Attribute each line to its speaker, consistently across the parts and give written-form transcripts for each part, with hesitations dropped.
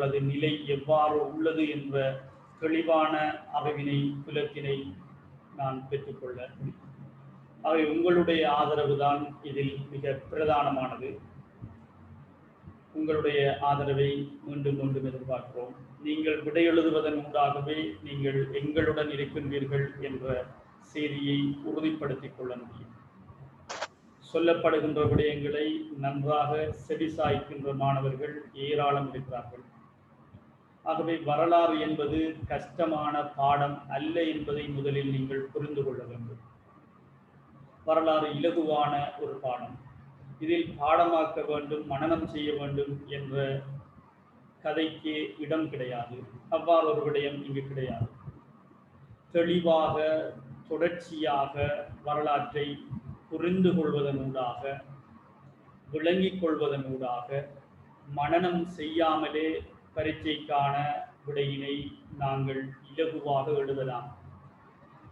Speaker 1: அவர்களது நிலை எவ்வாறு உள்ளது என்ற தெளிவான அறிவினை புலத்தினை நான் பெற்றுக்கொள்ள முடியும். அவை உங்களுடைய ஆதரவு தான் இதில் மிக பிரதானமானது. உங்களுடைய ஆதரவை மீண்டும் மீண்டும் எதிர்பார்க்கிறோம். நீங்கள் விடை எழுதுவதன் ஊடாகவே நீங்கள் எங்களுடன் இருக்கின்றீர்கள் என்ற செய்தியை உறுதிப்படுத்திக் கொள்ள முடியும். சொல்லப்படுகின்ற விடயங்களை நன்றாக செவிசாய்க்கின்ற மாணவர்கள் ஏராளம் இருக்கிறார்கள். ஆகவே வரலாறு என்பது கஷ்டமான பாடம் அல்ல என்பதை முதலில் நீங்கள் புரிந்து கொள்ள வேண்டும். வரலாறு இலகுவான ஒரு பாடம். இதில் பாடமாக்க வேண்டும், மனனம் செய்ய வேண்டும் என்ற கதைக்கு இடம் கிடையாது. அவ்வாறு ஒரு விடயம் இங்கு கிடையாது. தெளிவாக தொடர்ச்சியாக வரலாற்றை புரிந்து கொள்வதனூடாக, விளங்கிக் கொள்வதனூடாக, மனனம் செய்யாமலே பரீட்சைக்கான விடையினை நாங்கள் இலகுவாக எழுதலாம்.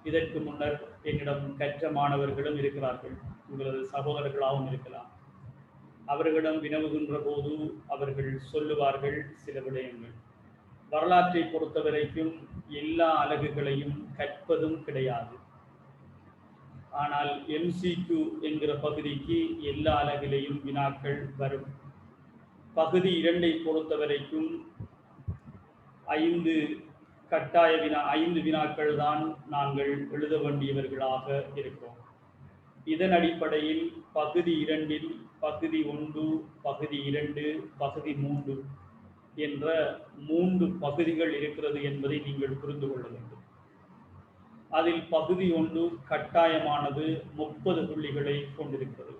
Speaker 1: இதற்கு முன்னர் என்னிடம் கற்ற மாணவர்களும் இருக்கிறார்கள், உங்களது சகோதரர்களாகவும் இருக்கலாம். அவர்களிடம் வினவுகின்ற போது அவர்கள் சொல்லுவார்கள் சில விடயங்கள். வரலாற்றை பொறுத்தவரைக்கும் எல்லா அலகுகளையும் கற்பதும் கிடையாது. ஆனால் MCQ என்கிற பகுதிக்கு எல்லா அலகிலையும் வினாக்கள் வரும். பகுதி 2ஐ பொறுத்தவரைக்கும் 5 கட்டாய வினா, 5 வினாக்கள் தான் நாங்கள் எழுத வேண்டியவர்களாக இருக்கிறோம். இதன் அடிப்படையில் பகுதி 2இல் பகுதி 1, பகுதி 2, பகுதி 3 என்ற 3 பகுதிகள் இருக்கிறது என்பதை நீங்கள் புரிந்து கொள்ள வேண்டும். அதில் பகுதி 1 கட்டாயமானது 30 புள்ளிகளை கொண்டிருக்கிறது.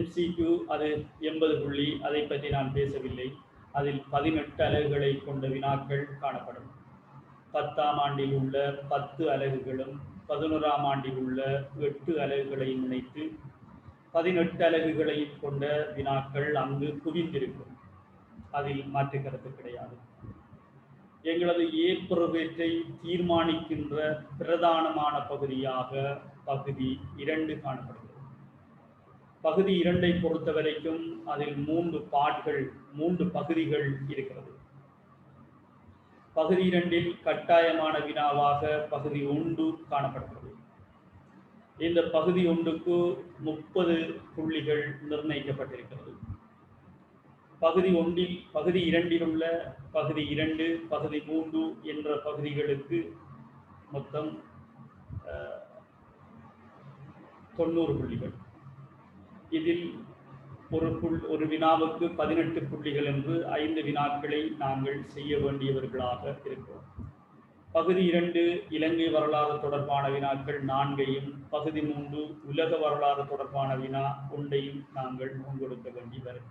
Speaker 1: MCQ அது 80 புள்ளி, அதை பற்றி நான் பேசவில்லை. அதில் 18 அலகுகளை கொண்ட வினாக்கள் காணப்படும். 10ஆம் ஆண்டில் உள்ள 10 அலகுகளும் 11ஆம் ஆண்டில் உள்ள 8 அலகுகளை இணைத்து 18 அலகுகளையும் கொண்ட வினாக்கள் அங்கு குவிந்திருக்கும். அதில் மாற்று கருத்து கிடையாது. எங்களது ஏற்புறவேற்றை தீர்மானிக்கின்ற பிரதானமான பகுதியாக பகுதி 2 காணப்படுகிறது. பகுதி 2ஐ பொறுத்தவரைக்கும் அதில் 3 பகுதிகள் இருக்கிறது. பகுதி 2இல் கட்டாயமான வினாவாக பகுதி 1 காணப்படுகிறது. இந்த பகுதி 1க்கு 30 புள்ளிகள் நிர்ணயிக்கப்பட்டிருக்கிறது. பகுதி 2இல் உள்ள பகுதி 2, பகுதி 3 என்ற பகுதிகளுக்கு மொத்தம் 90 புள்ளிகள். இதில் ஒரு வினாவுக்கு 18 புள்ளிகள் என்று 5 வினாக்களை நாங்கள் செய்ய வேண்டியவர்களாக இருக்கிறோம். பகுதி 2 இலங்கை வரலாறு தொடர்பான வினாக்கள் 4ஐயும், பகுதி 3 உலக வரலாறு தொடர்பான வினா 1ஐயும் நாங்கள் முன்கொடுக்க வேண்டி வரும்.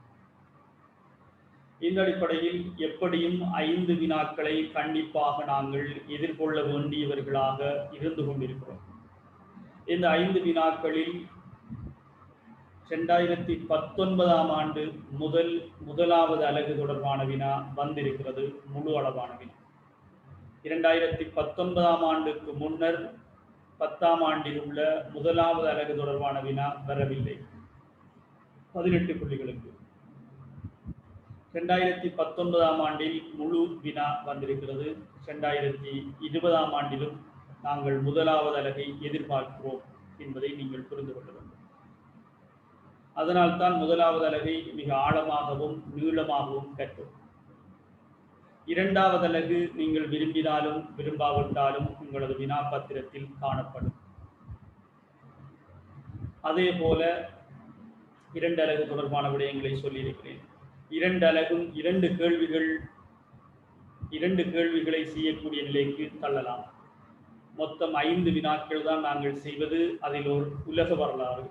Speaker 1: இந்த அடிப்படையில் எப்படியும் 5 வினாக்களை கண்டிப்பாக நாங்கள் எதிர்கொள்ள வேண்டியவர்களாக இருந்து கொண்டிருக்கிறோம். இந்த 5 வினாக்களில் 2019ஆம் ஆண்டு முதலாவது அலகு தொடர்பான வினா வந்திருக்கிறது, முழு அளவான வினா. 2019ஆம் ஆண்டுக்கு முன்னர் 10ஆம் ஆண்டில் உள்ள முதலாவது அலகு தொடர்பான வினா வரவில்லை, 18 புள்ளிகளுக்கு. 2019ஆம் ஆண்டில் முழு வினா வந்திருக்கிறது. 2020ஆம் ஆண்டிலும் நாங்கள் முதலாவது அலகை எதிர்பார்க்கிறோம் என்பதை நீங்கள் புரிந்து கொள்ள வேண்டும். அதனால்தான் முதலாவது அலகை மிக ஆழமாகவும் நீளமாகவும் கற்றோம். 2வது அலகு நீங்கள் விரும்பினாலும் விரும்பாவிட்டாலும் உங்களது வினாப்பத்திரத்தில் காணப்படும். அதே போல 2 அலகு தொடர்பான விடயங்களை சொல்லியிருக்கிறேன். 2 அலகும் 2 கேள்விகளை செய்யக்கூடிய நிலைக்கு தள்ளலாம். மொத்தம் 5 வினாக்கள் தான் நாங்கள் செய்வது. அதில் ஒரு உலக வரலாறு.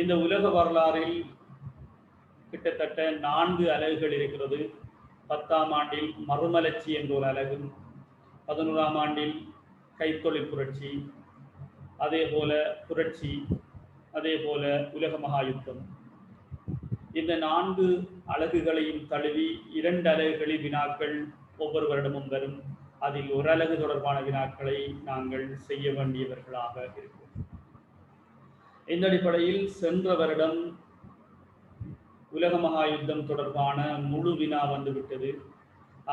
Speaker 1: இந்த உலக வரலாறில் கிட்டத்தட்ட 4 அலகுகள் இருக்கிறது. 10ஆம் ஆண்டில் மறுமலர்ச்சி என்ற ஒரு அலகும், 11ஆம் ஆண்டில் கைத்தொழில் புரட்சி, அதே போல புரட்சி, அதே போல உலக மகாயுத்தம். இந்த 4 அலகுகளையும் தழுவி 2 அலகுகளில் வினாக்கள் ஒவ்வொரு வருடமும் வரும். அதில் ஒரு அலகு தொடர்பான வினாக்களை நாங்கள் செய்ய வேண்டியவர்களாக இருக்கிறோம். இந்த அடிப்படையில் சென்ற வருடம் உலக மகா யுத்தம் தொடர்பான முழு வினா வந்துவிட்டது.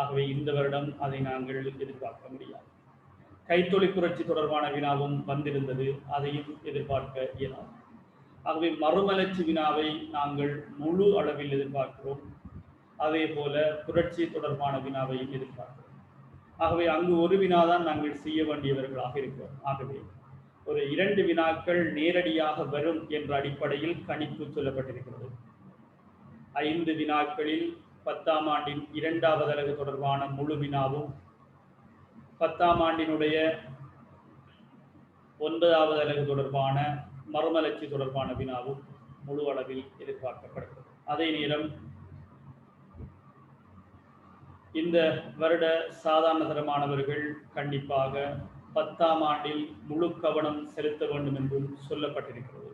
Speaker 1: ஆகவே இந்த வருடம் அதை நாங்கள் எதிர்பார்க்க முடியாது. கைத்தொழில் புரட்சி தொடர்பான வினாவும் வந்திருந்தது, அதையும் எதிர்பார்க்க இயலாது. ஆகவே மறுமலர்ச்சி வினாவை நாங்கள் முழு அளவில் எதிர்பார்க்கிறோம். அதே போல புரட்சி தொடர்பான வினாவையும் எதிர்பார்க்கிறோம். ஆகவே அங்கு ஒரு வினாதான் நாங்கள் செய்ய வேண்டியவர்களாக இருக்கிறோம். ஆகவே ஒரு 2 வினாக்கள் நேரடியாக வரும் என்ற அடிப்படையில் கணிப்பு சொல்லப்பட்டிருக்கிறது. 5 வினாக்களில் 10ஆம் ஆண்டின் 2வது அலகு தொடர்பான முழு வினாவும் 10ஆம் ஆண்டினுடைய 9வது அலகு தொடர்பான மறுமலர்ச்சி தொடர்பான வினாவும் முழு அளவில் எதிர்பார்க்கப்படுகிறது. அதே நேரம் இந்த வருட சாதாரண தரமானவர்கள் கண்டிப்பாக 10ஆம் ஆண்டில் முழு கவனம் செலுத்த வேண்டும் என்றும் சொல்லப்பட்டிருக்கிறது.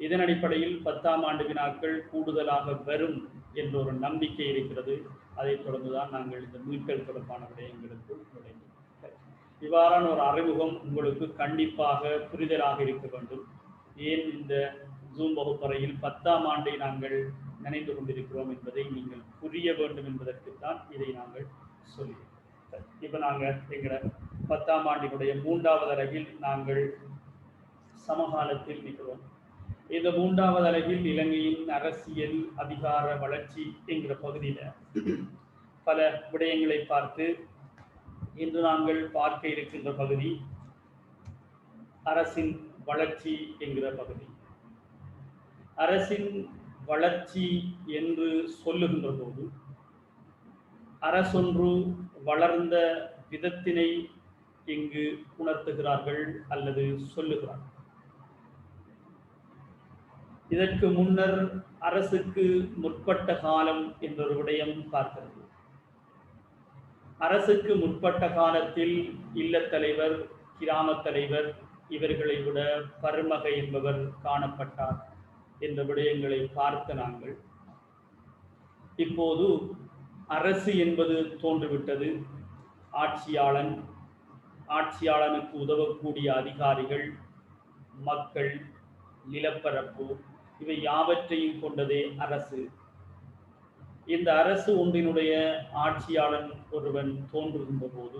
Speaker 1: இதன் அடிப்படையில் 10ஆம் ஆண்டு வினாக்கள் கூடுதலாக வரும் என்ற ஒரு நம்பிக்கை இருக்கிறது. அதைத் தொடர்ந்துதான் நாங்கள் இந்த மீட்பல் தொடர்பான விடயங்களுக்கு நுழைந்தோம். இவ்வாறான ஒரு அறிமுகம் உங்களுக்கு கண்டிப்பாக புரிதலாக இருக்க வேண்டும். ஏன் இந்த ஜூம் வகுப்பறையில் 10ஆம் ஆண்டை நாங்கள் நினைந்து கொண்டிருக்கிறோம் என்பதை நீங்கள் புரிய வேண்டும் என்பதற்குத்தான் இதை நாங்கள் சொல்லியிருக்கிறோம். இப்போ நாங்கள் எங்களை 10ஆம் ஆண்டினுடைய 3வது அலகில் நாங்கள் சமகாலத்தில் நிற்கிறோம். இந்த 3வது அலகில் இலங்கையின் அரசியல் அதிகார வளர்ச்சி என்கிற பகுதியில் பல விடயங்களை பார்த்து இன்று நாங்கள் பார்க்க இருக்கின்ற பகுதி அரசின் வளர்ச்சி என்கிற பகுதி. அரசின் வளர்ச்சி என்று சொல்லுகின்ற போது அரசொன்று வளர்ந்த விதத்தினை இங்கு உணர்த்துகிறார்கள் அல்லது சொல்லுகிறார்கள். இதற்கு முன்னர் அரசுக்கு முற்பட்ட காலம் என்றொரு விடயம் பார்க்கிறது. அரசுக்கு முற்பட்ட காலத்தில் இல்லத்தலைவர், கிராம தலைவர் இவர்களை விட பருமக என்பவர் காணப்பட்டார் என்ற விடயங்களை பார்த்த நாங்கள் இப்போது அரசு என்பது தோன்றிவிட்டது. ஆட்சியாளன், ஆட்சியாளனுக்கு உதவக்கூடிய அதிகாரிகள், மக்கள், நிலப்பரப்பு இவை யாவற்றையும் கொண்டதே அரசு. இந்த அரசு ஒன்றினுடைய ஆட்சியாளன் ஒருவன் தோன்றுகின்ற போது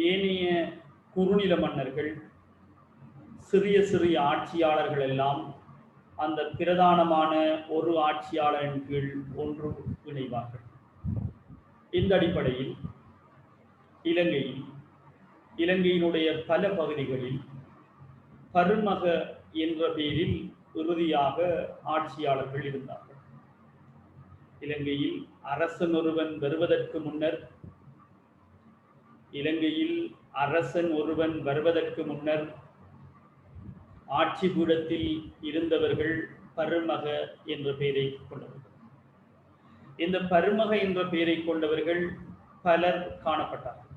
Speaker 1: ஏனைய குறுநில மன்னர்கள், சிறிய சிறிய ஆட்சியாளர்கள் எல்லாம் அந்த பிரதானமான ஒரு ஆட்சியாளரின் கீழ் ஒன்று இணைவார்கள். இந்த அடிப்படையில் இலங்கையினுடைய பல பகுதிகளில் பருமக என்ற பெயரில் இறுதியாக ஆட்சியாளர்கள் இருந்தார்கள். இலங்கையில் அரசன் ஒருவன் வருவதற்கு முன்னர் ஆட்சி பீடத்தில் இருந்தவர்கள் பருமக என்ற பெயரை கொண்டவர்கள். இந்த பருமக என்ற பெயரை கொண்டவர்கள் பலர் காணப்பட்டார்கள்.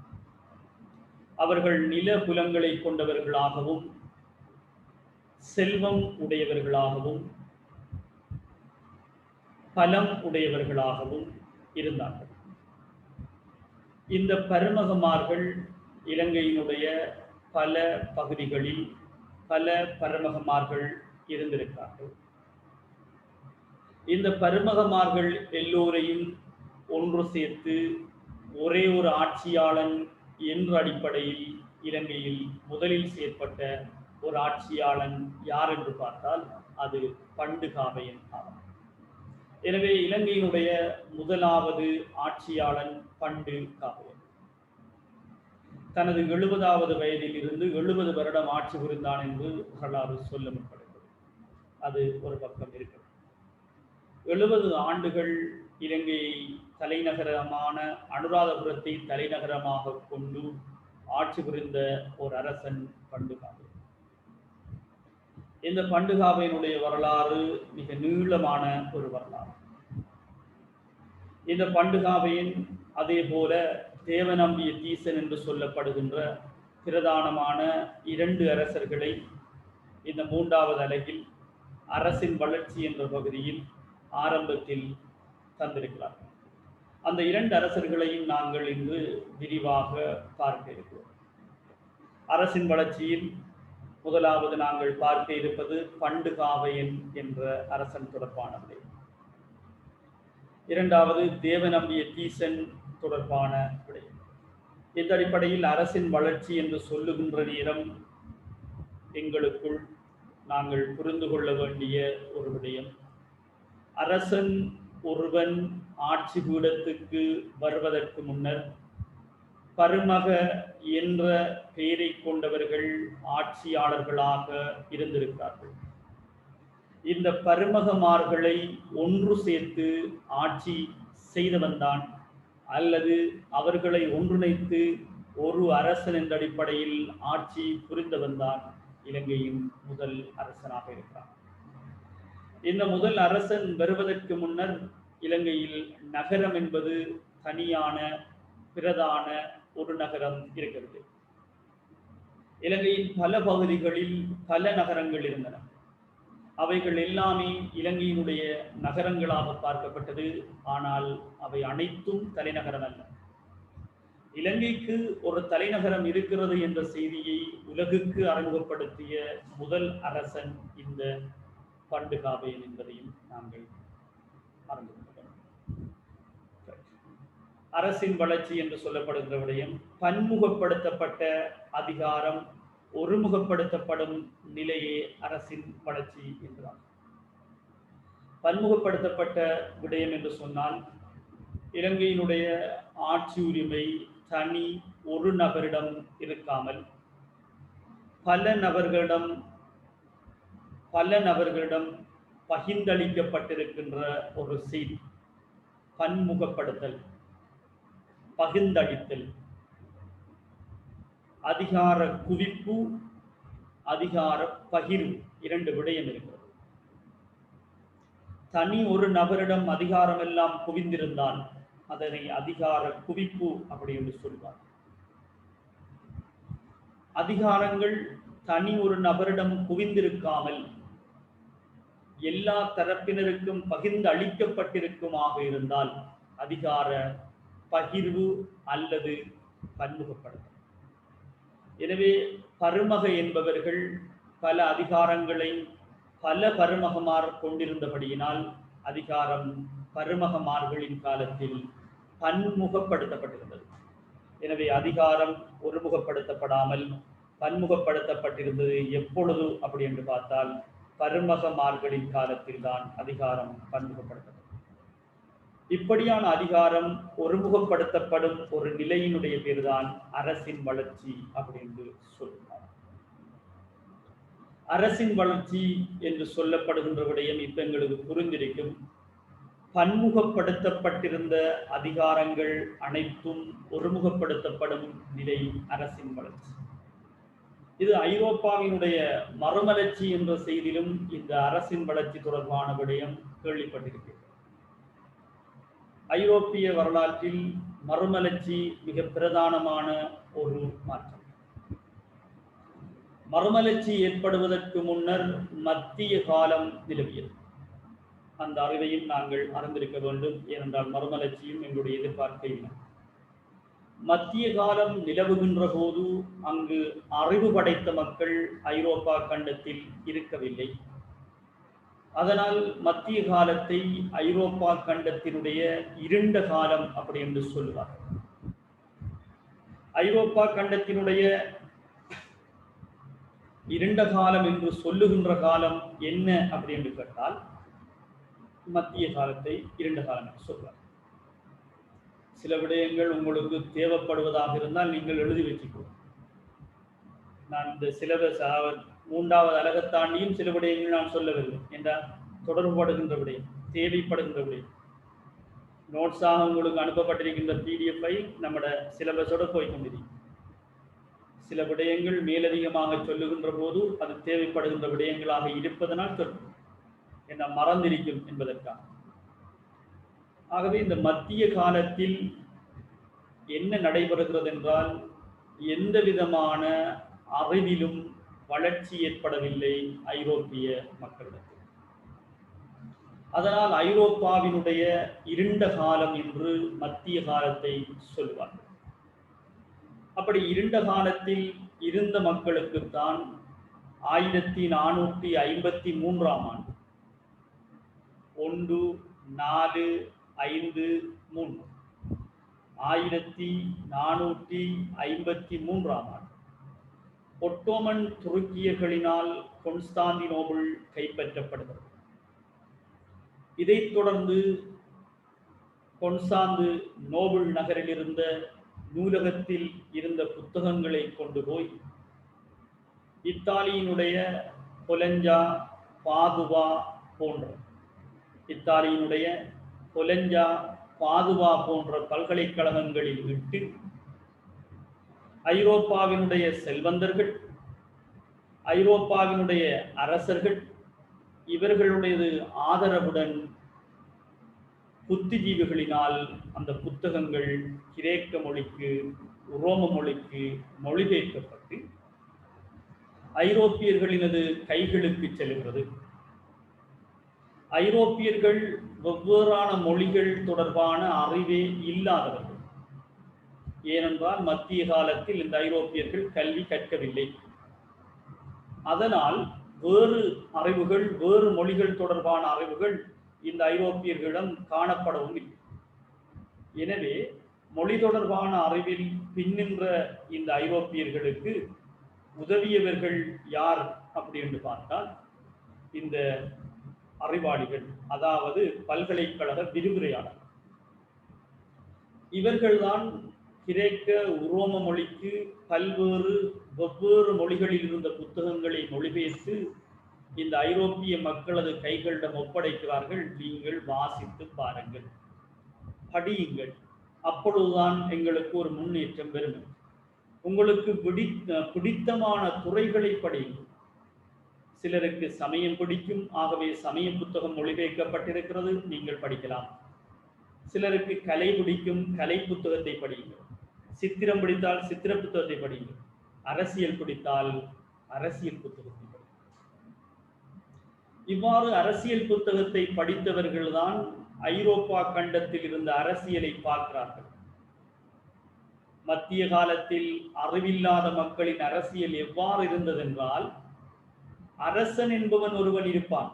Speaker 1: அவர்கள் நில புலங்களை கொண்டவர்களாகவும் செல்வம் உடையவர்களாகவும் பலம் உடையவர்களாகவும் இருந்தார்கள். இந்த பருமகமார்கள் இலங்கையினுடைய பல பகுதிகளில் பல பருமகமார்கள் இருந்திருக்கிறார்கள். இந்த பருமகமார்கள் எல்லோரையும் ஒன்று சேர்த்து ஒரே ஒரு ஆட்சியாளன் என்ற அடிப்படையில் இலங்கையில் முதலில் செயற்பட்ட ஒரு ஆட்சியாளன் யார் என்று பார்த்தால் அது பண்டுகாவையன் ஆவார். எனவே இலங்கையினுடைய முதலாவது ஆட்சியாளன் பண்டுகாவையன் தனது 70வது வயதில் இருந்து 70 வருடம் ஆட்சி புரிந்தான் என்று வரலாறு சொல்ல முற்படுகிறது. அது ஒரு பக்கம் இருக்கிறது. 70 ஆண்டுகள் இலங்கையை தலைநகரமான அனுராதபுரத்தை தலைநகரமாக கொண்டு ஆட்சி புரிந்த ஒரு அரசன் பண்டுகாவை. இந்த பண்டுகாவையினுடைய வரலாறு மிக நீளமான ஒரு வரலாறு. இந்த பண்டுகாவையின் அதே போல தேவநம்பிய தீசன் என்று சொல்லப்படுகின்ற பிரதானமான 2 அரசர்களை இந்த 3வது அலகில் அரசின் வளர்ச்சி என்ற பகுதியில் ஆரம்பத்தில் தந்திருக்கிறார்கள். அந்த 2 அரசர்களையும் நாங்கள் இன்று விரிவாக பார்க்க இருக்கிறோம். அரசின் வளர்ச்சியில் முதலாவது நாங்கள் பார்க்க இருப்பது பண்டுகாவையன் என்ற அரசன் தொடர்பானது. இரண்டாவது தேவநம்பிய தீசன் தொடர்பான விடயம். இந்த அடிப்படையில் அரசின் வளர்ச்சி என்று சொல்லுகின்ற நேரம் எங்களுக்குள் நாங்கள் புரிந்து கொள்ள வேண்டிய ஒரு விடயம், அரசன் ஒருவன் ஆட்சி பீடத்துக்கு வருவதற்கு முன்னர் பருமக என்ற பெயரை கொண்டவர்கள் ஆட்சியாளர்களாக இருந்திருக்கிறார்கள். இந்த பருமகமார்களை ஒன்று சேர்த்து ஆட்சி செய்தவன்தான் அல்லது அவர்களை ஒன்றிணைத்து ஒரு அரசன் என்ற அடிப்படையில் ஆட்சி புரிந்தவன்தான் இலங்கையின் முதல் அரசனாக இருக்கிறார். இந்த முதல் அரசன் வருவதற்கு முன்னர் இலங்கையில் நகரம் என்பது தனியான பிரதான ஒரு நகரம் இருக்கிறது. இலங்கையின் பல பகுதிகளில் பல நகரங்கள் இருந்தன. அவைகள் எல்லாமே இலங்கையினுடைய நகரங்களாக பார்க்கப்பட்டது. ஆனால் அவை அனைத்தும் தலைநகரம் அல்ல. இலங்கைக்கு ஒரு தலைநகரம் இருக்கிறது என்ற செய்தியை உலகுக்கு அறிமுகப்படுத்திய முதல் அரசன் இந்த பண்டுகாபயன் என்பதையும் நாங்கள் அறிந்து கொள்ளலாம். அரசின் வளர்ச்சி என்று சொல்லப்படுகிற விடயம் பன்முகப்படுத்தப்பட்ட அதிகாரம் ஒருமுகப்படுத்தப்படும் நிலையே அரசின் வளர்ச்சி என்கிறார். பன்முகப்படுத்தப்பட்ட விடயம் என்று சொன்னால் இலங்கையினுடைய ஆட்சி உரிமை தனி ஒரு நபரிடம் இருக்காமல் பல நபர்களிடம் பகிர்ந்தளிக்கப்பட்டிருக்கின்ற ஒரு செய்தி. பன்முகப்படுத்தல், பகிர்ந்தளித்தல், அதிகார குவிப்பு, அதிகார பகிர்வு, இரண்டு விடயம் இருக்கிறது. தனி ஒரு நபரிடம் அதிகாரம் எல்லாம் குவிந்திருந்தால் அதனை அதிகார குவிப்பு அப்படி என்று சொல்வார். அதிகாரங்கள் தனி ஒரு நபரிடம் குவிந்திருக்காமல் எல்லா தரப்பினருக்கும் பகிர்ந்து அளிக்கப்பட்டிருக்குமாக இருந்தால் அதிகார பகிர்வு அல்லது பன்முகப்படுத்தல். எனவே பருமக என்பவர்கள் பல அதிகாரங்களை பல பருமகமார் கொண்டிருந்தபடியினால் அதிகாரம் பருமகமார்களின் காலத்தில் பன்முகப்படுத்தப்பட்டிருந்தது. எனவே அதிகாரம் ஒருமுகப்படுத்தப்படாமல் பன்முகப்படுத்தப்பட்டிருந்தது எப்பொழுது அப்படி என்று பார்த்தால் பருமகமார்களின் காலத்தில் தான் அதிகாரம் பன்முகப்படுத்தப்பட்டது. இப்படியான அதிகாரம் ஒருமுகப்படுத்தப்படும் ஒரு நிலையினுடைய பேர்தான் அரசின் வளர்ச்சி அப்படின்னு சொல்லுவார். அரசின் வளர்ச்சி என்று சொல்லப்படுகின்ற விடயம் இப்ப எங்களுக்கு புரிந்திருக்கும். பன்முகப்படுத்தப்பட்டிருந்த அதிகாரங்கள் அனைத்தும் ஒருமுகப்படுத்தப்படும் நிலை அரசின் வளர்ச்சி. இது ஐரோப்பாவினுடைய மறுமலர்ச்சி என்ற செய்தியிலும் இந்த அரசின் வளர்ச்சி தொடர்பான விடயம் கேள்விப்பட்டிருக்கிறது. ஐரோப்பிய வரலாற்றில் மறுமலர்ச்சி மிக பிரதானமான ஒரு மாற்றம். மறுமலர்ச்சி ஏற்படுவதற்கு முன்னர் மத்திய காலம் நிலவியது. அந்த அறிவையும் நாங்கள் அறிந்திருக்க வேண்டும். ஏனென்றால் மறுமலர்ச்சியும் எங்களுடைய எதிர்பார்க்கை இல்லை. மத்திய காலம் நிலவுகின்ற போது அங்கு அறிவு படைத்த மக்கள் ஐரோப்பா கண்டத்தில் இருக்கவில்லை. அதனால் மத்திய காலத்தை ஐரோப்பா கண்டத்தினுடைய இருண்ட காலம் அப்படி என்று சொல்லுவார். ஐரோப்பா கண்டத்தினுடைய இருண்ட காலம் என்று சொல்லுகின்ற காலம் என்ன அப்படி என்று கேட்டால் மத்திய காலத்தை இருண்ட காலம் என்று சொல்வார். சில விடயங்கள் உங்களுக்கு தேவைப்படுவதாக இருந்தால் நீங்கள் எழுதி வச்சுக்கணும். நான் இந்த சிலபஸ் மூன்றாவது அலகை தாண்டியும் சில விடயங்கள் நான் சொல்லவில்லை என்றால் தொடர்புபடுகின்ற விடயம், தேவைப்படுகின்ற விடயம். நோட்ஸாக உங்களுக்கு அனுப்பப்பட்டிருக்கின்ற பிடிஎஃப் நம்மட சிலபஸோட போய்கொண்டிருக்கும். சில விடயங்கள் மேலதிகமாக சொல்லுகின்ற போது அது தேவைப்படுகின்ற விடயங்களாக இருப்பதனால் சொல்லும், என்ன மறந்திருக்கும் என்பதற்காக. ஆகவே இந்த மத்திய காலத்தில் என்ன நடைபெறுகிறது என்றால் எந்த விதமான அறிவிலும் வளர்ச்சி ஏற்படவில்லை ஐரோப்பிய மக்களிடத்தில். அதனால் ஐரோப்பாவினுடைய இருண்ட காலம் என்று மத்திய காலத்தை சொல்வார்கள். அப்படி இருண்ட காலத்தில் இருந்த மக்களுக்குத்தான் 1453 ஆண்டு 1/4 1953 1453 ஆண்டு ஒட்டோமன் துருக்கியர்களினால் கொன்ஸ்டாந்தினோபிள் கைப்பற்றப்படுகிறது. இதைத் தொடர்ந்து கொன்ஸ்டாந்து நோபல் நகரில் இருந்த நூலகத்தில் இருந்த புத்தகங்களை கொண்டு போய் இத்தாலியினுடைய பொலஞ்சா, பாதுவா போன்ற பல்கலைக்கழகங்களில் விட்டு ஐரோப்பாவினுடைய செல்வந்தர்கள், ஐரோப்பாவினுடைய அரசர்கள் இவர்களுடைய ஆதரவுடன் புத்திஜீவிகளினால் அந்த புத்தகங்கள் கிரேக்க மொழிக்கு, உரோம மொழிக்கு மொழிபெயர்க்கப்பட்டு ஐரோப்பியர்களினது கைகளுக்கு செல்கிறது. ஐரோப்பியர்கள் வெவ்வேறான மொழிகள் தொடர்பான அறிவே இல்லாதவர்கள். ஏனென்றால் மத்திய காலத்தில் இந்த ஐரோப்பியர்கள் கல்வி கற்கவில்லை. அதனால் வேறு அறிவுகள், வேறு மொழிகள் தொடர்பான அறிவுகள் இந்த ஐரோப்பியர்களிடம் காணப்படவும் இல்லை. எனவே மொழி தொடர்பான அறிவில் பின்னின்ற இந்த ஐரோப்பியர்களுக்கு உதவியவர்கள் யார் அப்படி என்று பார்த்தால் இந்த அறிவாளிகள், அதாவது பல்கலைக்கழக விரிவுரையாளர். இவர்கள்தான் கிரேக்க, உரோம மொழிக்கு வெவ்வேறு மொழிகளில் இருந்த புத்தகங்களை மொழிபெயர்த்து இந்த ஐரோப்பிய மக்களது கைகளிடம் ஒப்படைக்கிறார்கள். நீங்கள் வாசித்து பாருங்கள், படியுங்கள், அப்பொழுதுதான் எங்களுக்கு ஒரு முன்னேற்றம் வரும். உங்களுக்கு பிடித்தமான துறைகளை படியுங்கள். சிலருக்கு சமயம் பிடிக்கும், ஆகவே சமய புத்தகம் மொழிபெயர்க்கப்பட்டிருக்கிறது, நீங்கள் படிக்கலாம். சிலருக்கு கலை பிடிக்கும், கலை புத்தகத்தை படியுங்கள். சித்திரம் பிடித்தால் சித்திர புத்தகத்தை படியுங்கள். அரசியல் பிடித்தால் அரசியல் புத்தகத்தை படியுங்கள். இவ்வாறு அரசியல் புத்தகத்தை படித்தவர்கள்தான் ஐரோப்பா கண்டத்தில் இருந்த அரசியலை பார்க்கிறார்கள். மத்திய காலத்தில் அறிவில்லாத மக்களின் அரசியல் எவ்வாறு இருந்ததென்றால், அரசன் என்பவன் ஒருவன் இருப்பான்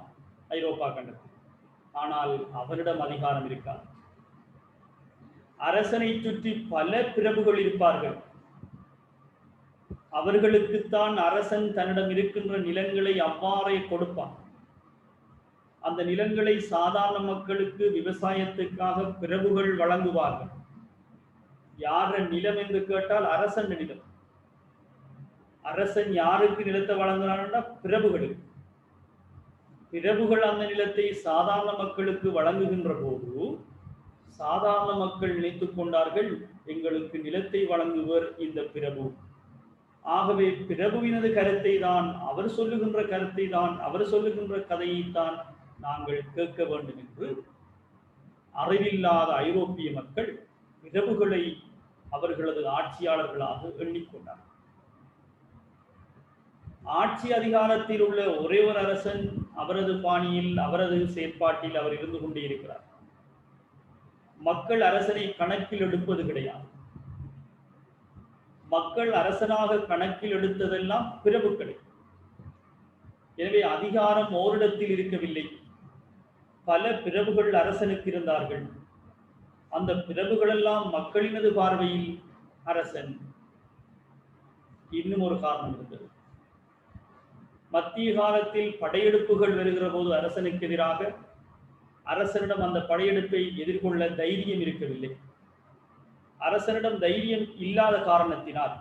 Speaker 1: ஐரோப்பா கண்டத்தில், ஆனால் அவனிடம் அதிகாரம் இருக்காது. அரசனை சுற்றி பல பிரபுகள் இருப்பார்கள். அவர்களுக்குத்தான் அரசன் தன்னிடம் இருக்கின்ற நிலங்களை அவ்வாறே கொடுப்பான். அந்த நிலங்களை சாதாரண மக்களுக்கு விவசாயத்துக்காக பிரபுகள் வழங்குவார்கள். யார நிலம் என்று கேட்டால் அரசன் நிலம். அரசன் யாருக்கு நிலத்தை வழங்குகிறான்னா பிரபுகளுக்கு. பிரபுகள் அந்த நிலத்தை சாதாரண மக்களுக்கு வழங்குகின்ற போது சாதாரண மக்கள் நினைத்துக் கொண்டார்கள், எங்களுக்கு நிலத்தை வழங்குவர் இந்த பிரபு. ஆகவே பிரபுவினது கருத்தை தான், அவர் சொல்லுகின்ற கருத்தை தான், அவர் சொல்லுகின்ற கதையைத்தான் நாங்கள் கேட்க வேண்டும் என்று அறிவில்லாத ஐரோப்பிய மக்கள் பிரபுகளை அவர்களது ஆட்சியாளர்களாக எண்ணிக்கொண்டார். ஆட்சி அதிகாரத்தில் உள்ள ஒரே ஒரு அரசன் அவரது பாணியில், அவரது செயற்பாட்டில் அவர் இருந்து கொண்டே இருக்கிறார். மக்கள் அரசனை கணக்கில் எடுப்பது கிடையாது. மக்கள் அரசனாக கணக்கில் எடுத்ததெல்லாம் பிரபுக்களை. எனவே அதிகாரம் ஓரிடத்தில் இருக்கவில்லை. பல பிரபுகள் அரசனுக்கு இருந்தார்கள். அந்த பிரபுகளெல்லாம் மக்களினது பார்வையில் அரசன். இன்னும் ஒரு காரணம் இருந்தது. மத்திய காலத்தில் படையெடுப்புகள் வருகிற போது அரசனுக்கு எதிராக அரசனிடம் அந்த படையெடுப்பை எதிர்கொள்ள தைரியம் இருக்கவில்லை. அரசனிடம் தைரியம் இல்லாத காரணத்தினால்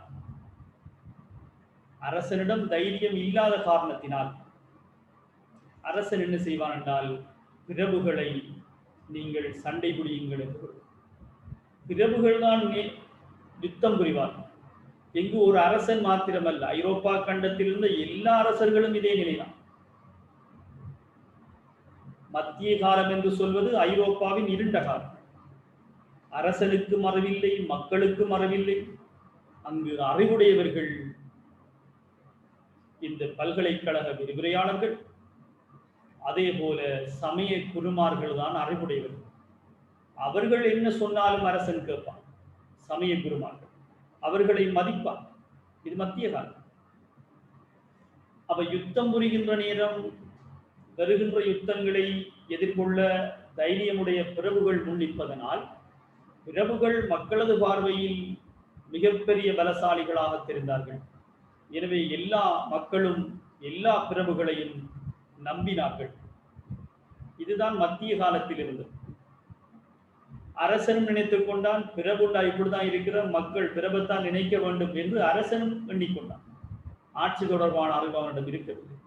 Speaker 1: அரசன் என்ன செய்வான் என்றால், பிரபுகளை நீங்கள் சண்டை புரியுங்கள் என்று. பிரபுகள் தான் யுத்தம் புரிவார். எங்கு ஒரு அரசன் மாத்திரமல்ல, ஐரோப்பா கண்டத்தில் இருந்த எல்லா அரசர்களும் இதே நிலைதான். மத்திய காலம் என்று சொல்வது ஐரோப்பாவின் இருண்ட காலம். அரசனுக்கு மறவில்லை, மக்களுக்கு மறவில்லை. அங்கு அறிவுடையவர்கள் இந்த பல்கலைக்கழக விரிவுரையாளர்கள், அதே போல சமய குருமார்கள் தான் அறிவுடையவர்கள். அவர்கள் என்ன சொன்னாலும் அரசன் கேட்பான். சமய குருமார்கள் அவர்களை மதிப்பார். இது மத்திய காலம். அப்ப யுத்தம் புரிகின்ற நேரம், வருகின்ற யுத்தங்களை எதிர்கொள்ள தைரியமுடைய பிரபுகள் முன்னிற்பதனால் பிரபுகள் மக்களது பார்வையில் மிகப்பெரிய பலசாலிகளாக தெரிந்தார்கள். எனவே எல்லா மக்களும் எல்லா பிரபுகளையும் நம்பினார்கள். இதுதான் மத்திய காலத்தில் இருந்தது. அரசனும் நினைத்துக் கொண்டான், பிரபுண்டா இப்படிதான் இருக்கிற மக்கள் பிரபுத்தான் நினைக்க வேண்டும் என்று அரசனும் எண்ணிக்கொண்டான். ஆட்சி தொடர்பான அறிவு அவனிடம் இருக்கவில்லை.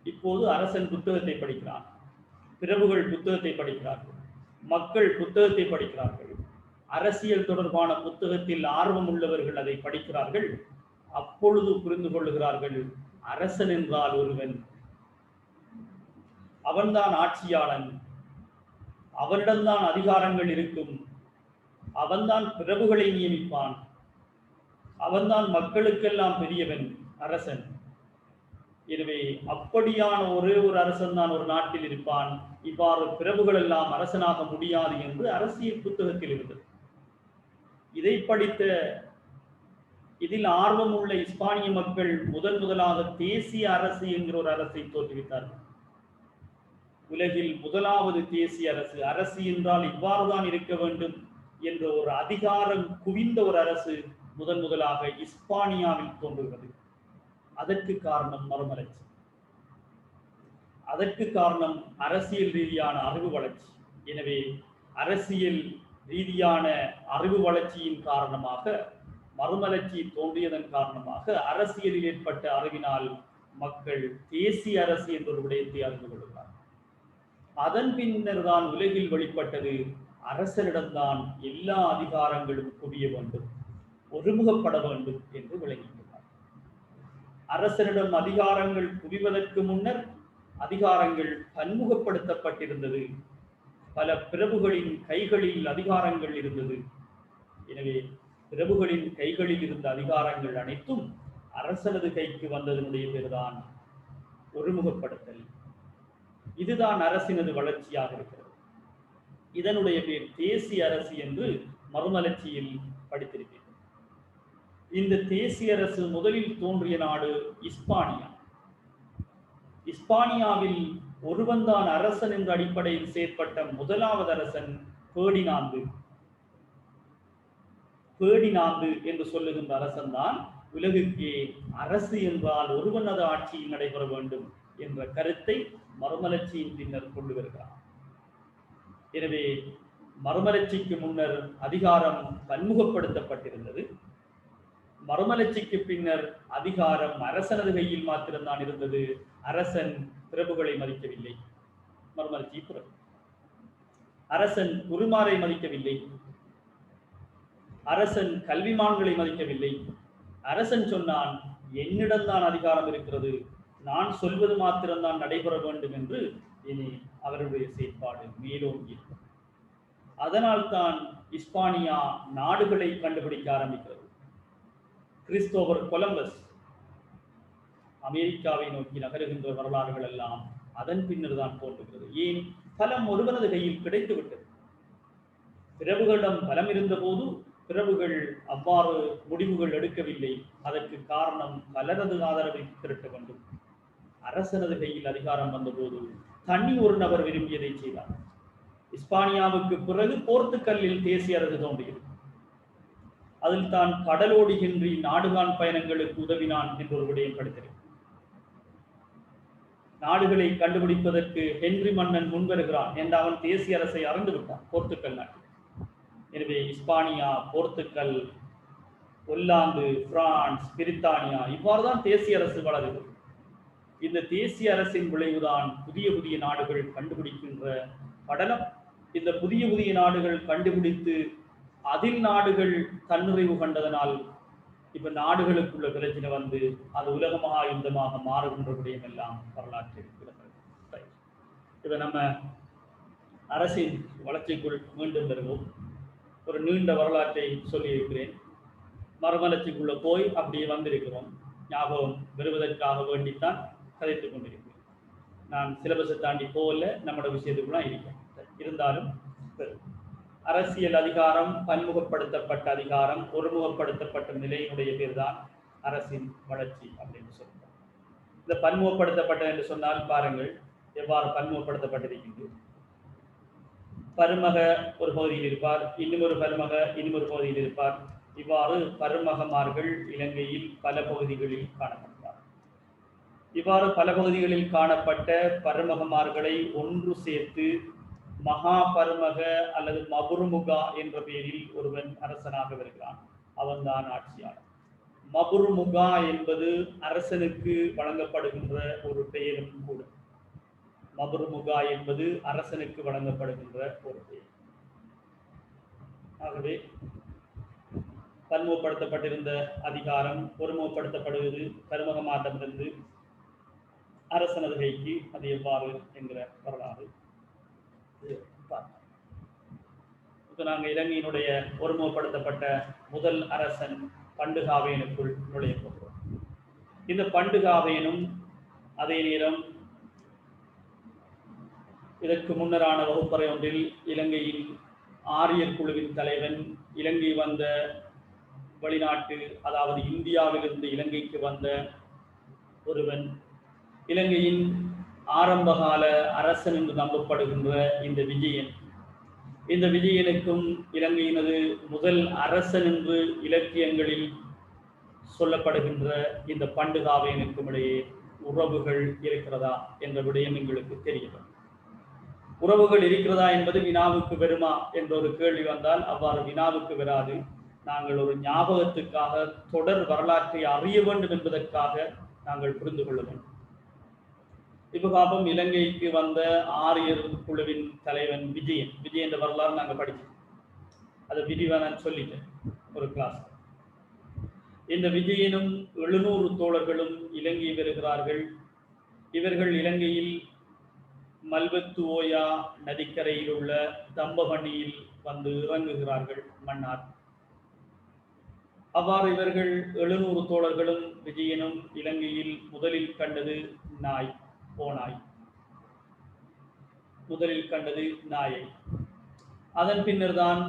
Speaker 1: இப்போது அரசன் புத்தகத்தை படிக்கிறான், பிரபுகள் புத்தகத்தை படிக்கிறார்கள், மக்கள் புத்தகத்தை படிக்கிறார்கள். அரசியல் தொடர்பான புத்தகத்தில் ஆர்வம் உள்ளவர்கள் அதை படிக்கிறார்கள். அப்பொழுது புரிந்து கொள்ளுகிறார்கள், அரசன் என்றால் ஒருவன், அவன்தான் ஆட்சியாளன், அவனிடம்தான் அதிகாரங்கள் இருக்கும், அவன்தான் பிரபுகளை நியமிப்பான், அவன்தான் மக்களுக்கெல்லாம் பெரியவன் அரசன். எனவே அப்படியான ஒரே ஒரு அரசன் தான் ஒரு நாட்டில் இருப்பான். இவ்வாறு பிரபுகள் எல்லாம் அரசனாக முடியாது என்று அரசியல் புத்தகத்தில் இருந்தது. இதை படித்த இதில் ஆர்வம் உள்ள இஸ்பானிய மக்கள் முதலாக தேசிய அரசு என்கிற ஒரு அரசை தோற்றுவித்தார்கள். உலகில் முதலாவது தேசிய அரசு, அரசு என்றால் இவ்வாறுதான் இருக்க வேண்டும் என்ற ஒரு அதிகாரம் குவிந்த ஒரு அரசு முதலாக இஸ்பானியாவில் தோன்றுகிறது. அதற்கு காரணம் மறுமலர்ச்சி. அதற்கு காரணம் அரசியல் ரீதியான அறிவு வளர்ச்சி. எனவே அரசியல் ரீதியான அறிவு வளர்ச்சியின் காரணமாக, மறுமலர்ச்சி தோன்றியதன் காரணமாக அரசியலில் ஏற்பட்ட அறிவினால் மக்கள் தேசிய அரசு என்ற ஒரு விடயத்தை அறிந்து கொள்கிறார். அதன் பின்னர் தான் உலகில் வெளிப்பட்டது, அரசரிடம்தான் எல்லா அதிகாரங்களும் குவிய வேண்டும், ஒருமுகப்பட வேண்டும் என்று விளங்கினார். அரசரிடம் அதிகாரங்கள் குவிவதற்கு முன்னர் அதிகாரங்கள் பன்முகப்படுத்தப்பட்டிருந்தது. பல பிரபுகளின் கைகளில் அதிகாரங்கள் இருந்தது. எனவே பிரபுகளின் கைகளில் இருந்த அதிகாரங்கள் அனைத்தும் அரசனது கைக்கு வந்ததனுடைய பேர்தான் ஒருமுகப்படுத்தல். இதுதான் அரசினது வளர்ச்சியாக இருக்கிறது. இதனுடைய பேர் தேசிய அரசு என்று மறுமலர்ச்சியில் படித்திருக்கிறேன். இந்த தேசிய அரசு முதலில் தோன்றிய நாடு இஸ்பானியா. இஸ்பானியாவில் ஒருவன்தான் அரசன் என்ற அடிப்படையில் செயற்பட்ட முதலாவது அரசன் பேர்டினாந்து. பேர்டினாந்து என்று சொல்லுகின்ற அரசன் தான் உலகுக்கே அரசு என்றால் ஒருவனது ஆட்சியில் நடைபெற வேண்டும் என்ற கருத்தை மறுமலர்ச்சியின் பின்னர் கொண்டு வருகிறார். எனவே மறுமலர்ச்சிக்கு முன்னர் அதிகாரம் பன்முகப்படுத்தப்பட்டிருந்தது. மறுமலர்ச்சிக்கு பின்னர் அதிகாரம் அரசனது கையில் மாத்திரம்தான் இருந்தது. அரசன் பிரபுகளை மதிக்கவில்லை. மறுமலர்ச்சி பிறகு அரசன் குருமாரை மதிக்கவில்லை, அரசன் கல்விமான்களை மதிக்கவில்லை. அரசன் சொன்னான், என்னிடம்தான் அதிகாரம் இருக்கிறது, நான் சொல்வது மாத்திரம்தான் நடைபெற வேண்டும் என்று இனி அவருடைய செயற்பாடு மேலோங்கி. அதனால் தான் இஸ்பானியா நாடுகளை கண்டுபிடிக்க ஆரம்பிக்கிறது. கிறிஸ்தோபர் கொலம்பஸ் அமெரிக்காவை நோக்கி நகருகின்ற வரலாறுகள் எல்லாம் அதன் பின்னர் தான் தோன்றுகிறது. ஏன்? பலம் ஒருவனது கையில் கிடைத்துவிட்டது. பிரபுகளிடம் பலம் இருந்த போது பிரபுகள் அவ்வாறு முடிவுகள் எடுக்கவில்லை. அதற்கு காரணம் பலரது ஆதரவை திரட்ட வேண்டும். அரசனது கையில் அதிகாரம் வந்தபோது தனி ஒரு நபர் விரும்பியதை செய்தார். இஸ்பானியாவுக்கு பிறகு போர்த்துக்கல்லில் தேசிய அரசு தோன்றியது. அதில் தான் கடலோடி ஹென்றி நாடுகான் பயணங்களுக்கு உதவினான் என்று ஒரு விடயம் படித்திருக்கிறார். நாடுகளை கண்டுபிடிப்பதற்கு ஹென்றி மன்னன் முன்வருகிறான் என்று அவன் தேசிய அரசை அறிந்து விட்டான் போர்த்துக்கல் நாட்டில். எனவே இஸ்பானியா, போர்த்துக்கல், ஒல்லாந்து, பிரான்ஸ், பிரித்தானியா இவ்வாறுதான் தேசிய அரசு வளருகிறது. இந்த தேசிய அரசின் விளைவுதான் புதிய புதிய நாடுகள் கண்டுபிடிக்கின்ற படலம். இந்த புதிய புதிய நாடுகள் கண்டுபிடித்து அதில் நாடுகள் தன்னிறைவு கண்டதனால் இப்ப நாடுகளுக்குள்ள பிரச்சனை வந்து அது உலகமாக யுத்தமாக மாறுகின்ற விடயம் எல்லாம் வரலாற்றில் இருக்கிறது. இப்ப நம்ம அரசின் வளர்ச்சிக்குள் மீண்டும் வருவோம். ஒரு நீண்ட வரலாற்றை சொல்லியிருக்கிறேன். மறுமலர்ச்சிக்குள்ள போய் அப்படியே வந்திருக்கிறோம். ஞாபகம் வருவதற்காக வேண்டித்தான் கதைத்துக் கொண்டிருக்கிறேன். நான் சிலபஸை தாண்டி போகல, நம்மளோட விஷயத்துக்குலாம் இருக்கேன். இருந்தாலும் அரசியல் அதிகாரம், பன்முகப்படுத்தப்பட்ட அதிகாரம், ஒருமுகப்படுத்தப்பட்ட நிலையினுடைய பேர் தான் அரசின் வளர்ச்சி அப்படின்னு சொல்றோம். இந்த பன்முகப்படுத்தப்பட்ட என்று சொன்னால் பாருங்கள் எவ்வாறு பன்முகப்படுத்தப்பட்டிருக்கின்றது. பருமக ஒரு பகுதியில் இருப்பார், இன்னும் ஒரு பருமக இன்னும் ஒரு பகுதியில் இருப்பார். இவ்வாறு பருமகமார்கள் இலங்கையில் பல பகுதிகளில் காணப்படுவார். இவ்வாறு பல பகுதிகளில் காணப்பட்ட பருமகமார்களை ஒன்று சேர்த்து மகா பருமக அல்லது மபுருமுகா என்ற பெயரில் ஒருவன் அரசனாக வருகிறான். அவன்தான் ஆட்சியாளர். மபுருமுகா என்பது அரசனுக்கு வழங்கப்படுகின்ற ஒரு பெயரும் கூட. மபுருமுகா என்பது அரசனுக்கு வழங்கப்படுகின்ற ஒரு பெயர். ஆகவே பன்முகப்படுத்தப்பட்டிருந்த அதிகாரம் ஒருமுகப்படுத்தப்படுவது பருமகமாரிடமிருந்து அரசனது கைக்கு. அது எவ்வாறு என்கிற வரலாறு இப்போ நாங்கள் இலங்கையினுடைய ஒருமுகப்படுத்தப்பட்ட முதல் அரசன் பண்டுகாவையனுக்குள் நுழைய போகிறோம். இந்த பண்டுகாவையனும் அதே நேரம் இதற்கு முன்னரான வகுப்பறை ஒன்றில் இலங்கையின் ஆரியர் குழுவின் தலைவன், இலங்கை வந்த வெளிநாட்டு அதாவது இந்தியாவிலிருந்து இலங்கைக்கு வந்த ஒருவன், இலங்கையின் ஆரம்பகால அரசன் என்று நம்பப்படுகின்ற இந்த விஜயன். இந்த விஜயனுக்கும் இலங்கையினது முதல் அரசன் என்று இலக்கியங்களில் சொல்லப்படுகின்ற இந்த பண்டுகாவையனுக்கும் இடையே உறவுகள் இருக்கிறதா என்ற விடயம் எங்களுக்கு தெரியும். உறவுகள் இருக்கிறதா என்பது வினாவுக்கு வருமா என்ற ஒரு கேள்வி வந்தால் அவ்வாறு வினாவுக்கு வராது. நாங்கள் ஒரு ஞாபகத்துக்காக தொடர் வரலாற்றை அறிய வேண்டும் என்பதற்காக நாங்கள் புரிந்து கொள்ள வேண்டும். இப்போ பாப்போம், இலங்கைக்கு வந்த ஆரியர் குழுவின் தலைவன் விஜயன். விஜயன் வரலாறு நாங்கள் படிச்சோம், அதை விரிவாக நான் சொல்லிட்டேன் ஒரு கிளாஸ். இந்த விஜயனும் 700 தோழர்களும் இலங்கை வருகிறார்கள். இவர்கள் இலங்கையில் மல்வத்து ஓயா நதிக்கரையில் உள்ள தம்பகணியில் வந்து இறங்குகிறார்கள் மன்னார். அவ்வாறு இவர்கள் 700 தோழர்களும் விஜயனும் இலங்கையில் முதலில் கண்டது நாய், ஓநாய். முதலில் கண்டது நாயை. அதன் பின்னர் தான்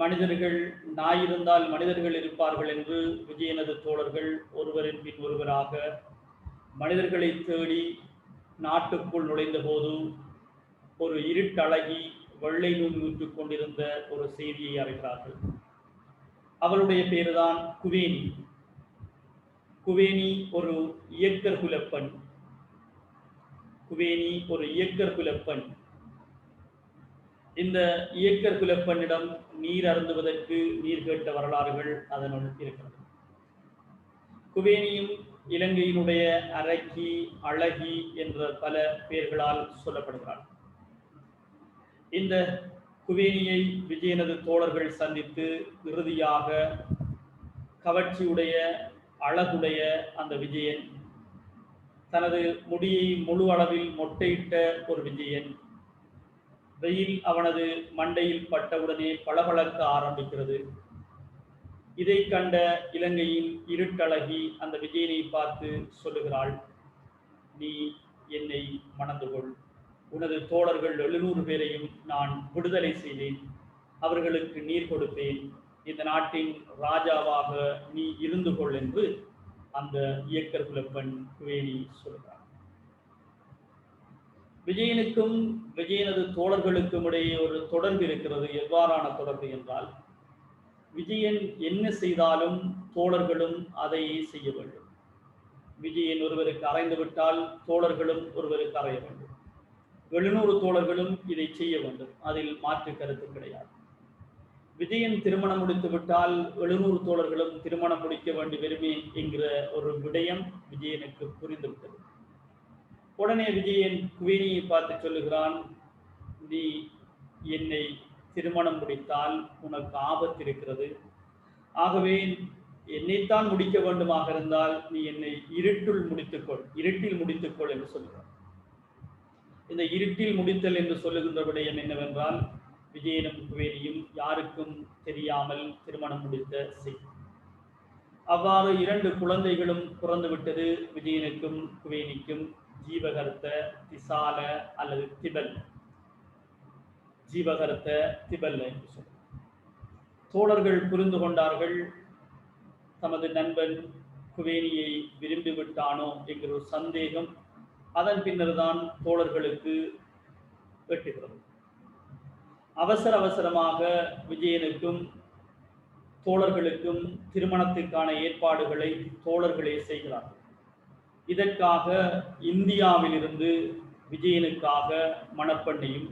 Speaker 1: மனிதர்கள், நாய் இருந்தால் மனிதர்கள் இருப்பார்கள் என்று விஜயனது தோழர்கள் ஒருவரின் பின் ஒருவராக மனிதர்களை தேடி நாட்டுக்குள் நுழைந்த போது ஒரு இருட்டழகி வெள்ளை நூல் நூற்றுக் கொண்டிருந்த ஒரு செய்தியை அறிகிறார்கள். அவளுடைய பேருதான் குவேணி. குவேணி ஒரு இயக்கர் குலப்பெண். குவேணி ஒரு இயக்கர் குலப்பெண். இந்த இயக்கர் குலப்பெண்ணிடம் நீர் அருந்துவதற்கு நீர் கேட்ட வரலாறுகள் அதனுள் இருக்கிறது. குவேணியும் இலங்கையினுடைய அரக்கி, அழகி என்ற பல பெயர்களால் சொல்லப்படுகிறார். இந்த குவேணியை விஜயனது தோழர்கள் சந்தித்து இறுதியாக கவர்ச்சியுடைய அழகுடைய அந்த விஜயன், தனது முடியை முழு அளவில் மொட்டையிட்ட ஒரு விஜயன், வெயில் அவனது மண்டையில் பட்டவுடனே பளபளக்க ஆரம்பிக்கிறது. இதை கண்ட இலங்கையின் இருட்டழகி அந்த விஜயனை பார்த்து சொல்லுகிறாள், நீ என்னை மணந்து கொள், உனது தோழர்கள் 700 பேரையும் நான் விடுதலை செய்தேன், அவர்களுக்கு நீர் கொடுப்பேன், இந்த நாட்டின் ராஜாவாக நீ இருந்து கொள் என்று அந்த இயக்கர் குலப்பெண் குவேணி சொல்கிறார். விஜயனுக்கும் விஜயனது தோழர்களுக்கும் இடையே ஒரு தொடர்பு இருக்கிறது. எவ்வாறான தொடர்பு என்றால், விஜயன் என்ன செய்தாலும் தோழர்களும் அதையே செய்ய வேண்டும். விஜயன் ஒருவருக்கு அறைந்து விட்டால் தோழர்களும் ஒருவருக்கு அறைய வேண்டும். 700 தோழர்களும் இதை செய்ய வேண்டும், அதில் மாற்று கருத்து கிடையாது. விஜயன் திருமணம் முடித்து விட்டால் 700 தோழர்களும் திருமணம் முடிக்க வேண்டி வருமே என்கிற ஒரு விடயம் விஜயனுக்கு புரிந்துவிட்டது. உடனே விஜயன் குவேணியை பார்த்து சொல்லுகிறான், நீ என்னை திருமணம் முடித்தால் உனக்கு ஆபத்து இருக்கிறது, ஆகவே என்னைத்தான் முடிக்க வேண்டுமாக இருந்தால் நீ என்னை இருட்டில் முடித்துக்கொள் என்று சொல்கிறார். இந்த இருட்டில் முடித்தல் என்று சொல்லுகின்ற விடயம் என்னவென்றால், விஜயனும் குவேணியும் யாருக்கும் தெரியாமல் திருமணம் முடித்த செய்தி. அவ்வாறு 2 குழந்தைகளும் பிறந்துவிட்டது விஜயனுக்கும் குவேணிக்கும். ஜீவகர்த்த, திசால அல்லது திபல். ஜீவகர்த்த, திபல் என்று சொல்ல தோழர்கள் புரிந்து கொண்டார்கள், தமது நண்பன் குவேணியை விரும்பிவிட்டானோ என்கிற ஒரு சந்தேகம் அதன் பின்னர் தான் தோழர்களுக்கு வெட்டுகிறது. அவசர அவசரமாக விஜயனுக்கும் தோழர்களுக்கும் திருமணத்திற்கான ஏற்பாடுகளை தோழர்களே செய்கிறார்கள். இதற்காக இந்தியாவிலிருந்து விஜயனுக்காக மணப்பெண்ணையும்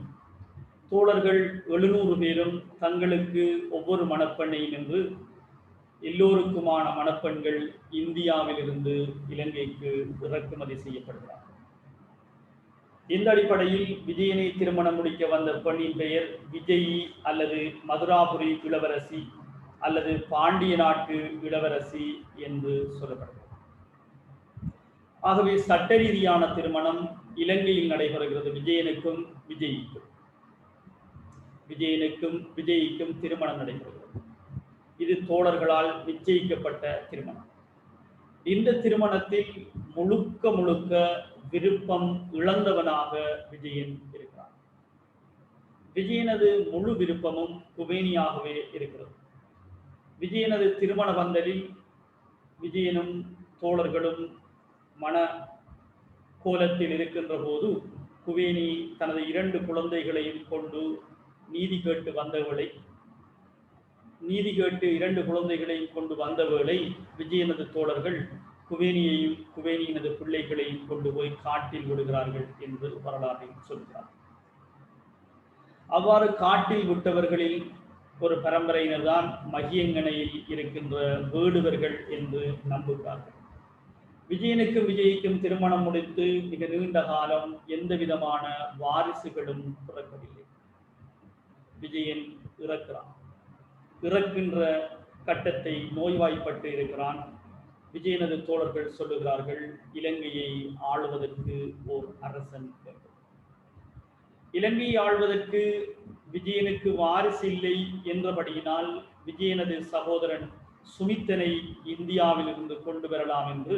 Speaker 1: தோழர்கள் 700 பேரும் தங்களுக்கு ஒவ்வொரு மணப்பெண்ணையும் என்று எல்லோருக்குமான மணப்பெண்கள் இந்தியாவிலிருந்து இலங்கைக்கு இறக்குமதி செய்யப்படுகிறார். இந்த அடிப்படையில் விஜயனை திருமணம் முடிக்க வந்த பெண்ணின் பெயர் விஜயி அல்லது மதுராபுரி இளவரசி அல்லது பாண்டிய நாட்டு இளவரசி என்று சொல்லப்படுகிறது. ஆகவே சட்ட ரீதியான திருமணம் இலங்கையில் நடைபெறுகிறது. விஜயிக்கும் திருமணம் நடைபெறுகிறது. இது தோழர்களால் நிச்சயிக்கப்பட்ட திருமணம். இந்த திருமணத்தில் முழுக்க விருப்பம் இழந்தவனாக விஜயன் இருக்கிறான். விஜயனது முழு விருப்பமும் குபேனியாகவே இருக்கிறது. விஜயனது திருமண பந்தலில் விஜயனும் தோழர்களும் மன கோலத்தில் இருக்கின்ற போது குபேனி தனது 2 குழந்தைகளையும் கொண்டு நீதி கேட்டு 2 குழந்தைகளையும் கொண்டு வந்த வேளை விஜயனது தோழர்கள் குபேனியினது பிள்ளைகளையும் கொண்டு போய் காட்டில் விடுகிறார்கள் என்று வரலாற்றில் சொல்கிறார். அவ்வாறு காட்டில் விட்டவர்களில் ஒரு பரம்பரையினர் தான் மகியங்கனையில் இருக்கின்ற வேடுவர்கள் என்று நம்புகிறார்கள். விஜயிக்கும் திருமணம் முடித்து மிக நீண்ட காலம் எந்த விதமான வாரிசுகளும் பிறக்கவில்லை. விஜயன் இறக்கின்ற கட்டத்தை நோய்வாய்ப்பட்டு இருக்கிறான். விஜயனது தோழர்கள் சொல்லுகிறார்கள், இலங்கையை ஆளுவதற்கு ஓர் அரசன் வேண்டும். இலங்கையை ஆள்வதற்கு விஜயனுக்கு வாரிசு இல்லை என்றபடியினால் விஜயனது சகோதரன் சுமித்தனை இந்தியாவில் இருந்து கொண்டு வரலாம் என்று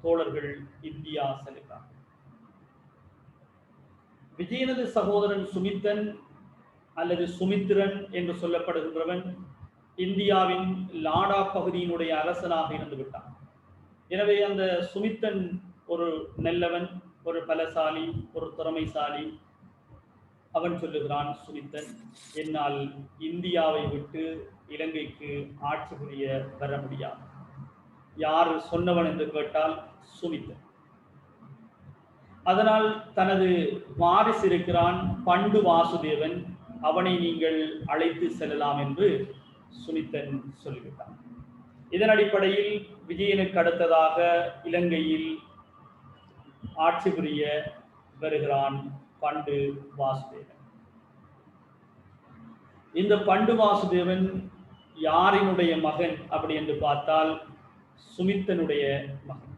Speaker 1: தோழர்கள் இந்தியா செல்கிறார். விஜயனது சகோதரன் சுமித்தன் அல்லது சுமித்திரன் என்று சொல்லப்படுகின்றவன் இந்தியாவின் லாடா பகுதியினுடைய அரசனாக இருந்து விட்டான். எனவே அந்த சுமித்தன் ஒரு நல்லவன், ஒரு பலசாலி, ஒரு திறமைசாலி. அவன் சொல்லுகிறான், சுமித்தன், என்னால் இந்தியாவை விட்டு இலங்கைக்கு ஆட்சி புரிய வர முடியாது. யார் சொன்னவன் என்று கேட்டால் சுமித்தன். அதனால் தனது வாரிசு இருக்கிறான் பண்டு வாசுதேவன், அவனை நீங்கள் அழைத்து செல்லலாம் என்று சுமித்தன் சொல்லிவிட்டான். இதன் அடிப்படையில் விஜயனுக்கு அடுத்ததாக இலங்கையில் ஆட்சி புரிய வருகிறான் பண்டு வாசுதேவன். இந்த பண்டு வாசுதேவன் யாரினுடைய மகன் அப்படி என்று பார்த்தால் சுமித்தனுடைய மகன்.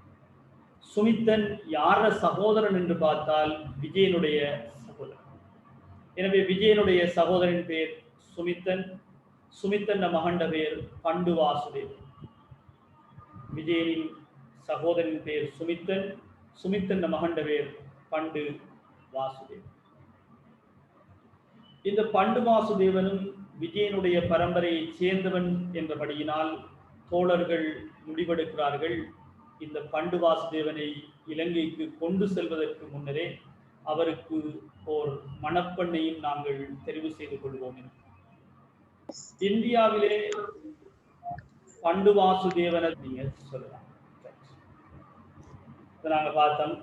Speaker 1: சுமித்தன் யார சகோதரன் என்று பார்த்தால் விஜயனுடைய சகோதரன். எனவே விஜயனுடைய சகோதரன் பேர் சுமித்தன் மகண்ட பேர் பண்டு வாசுதேவன். விஜயனின் சகோதரன் பேர் சுமித்தன் மகண்ட பேர் பண்டு வாசுதேவன். இந்த பண்டு வாசுதேவனும் விஜயனுடைய பரம்பரையை சேர்ந்தவன் என்றபடியினால் தோழர்கள் முடிவெடுக்கிறார்கள், இந்த பண்டு வாசுதேவனை இலங்கைக்கு கொண்டு செல்வதற்கு முன்னரே அவருக்கு ஓர் மணப்பெண்ணையும் நாங்கள் தெரிவு செய்து கொள்வோம். இந்தியாவிலே பண்டு வாசுதேவனை நீங்க சொல்லலாம். நாங்க பார்த்தோம்,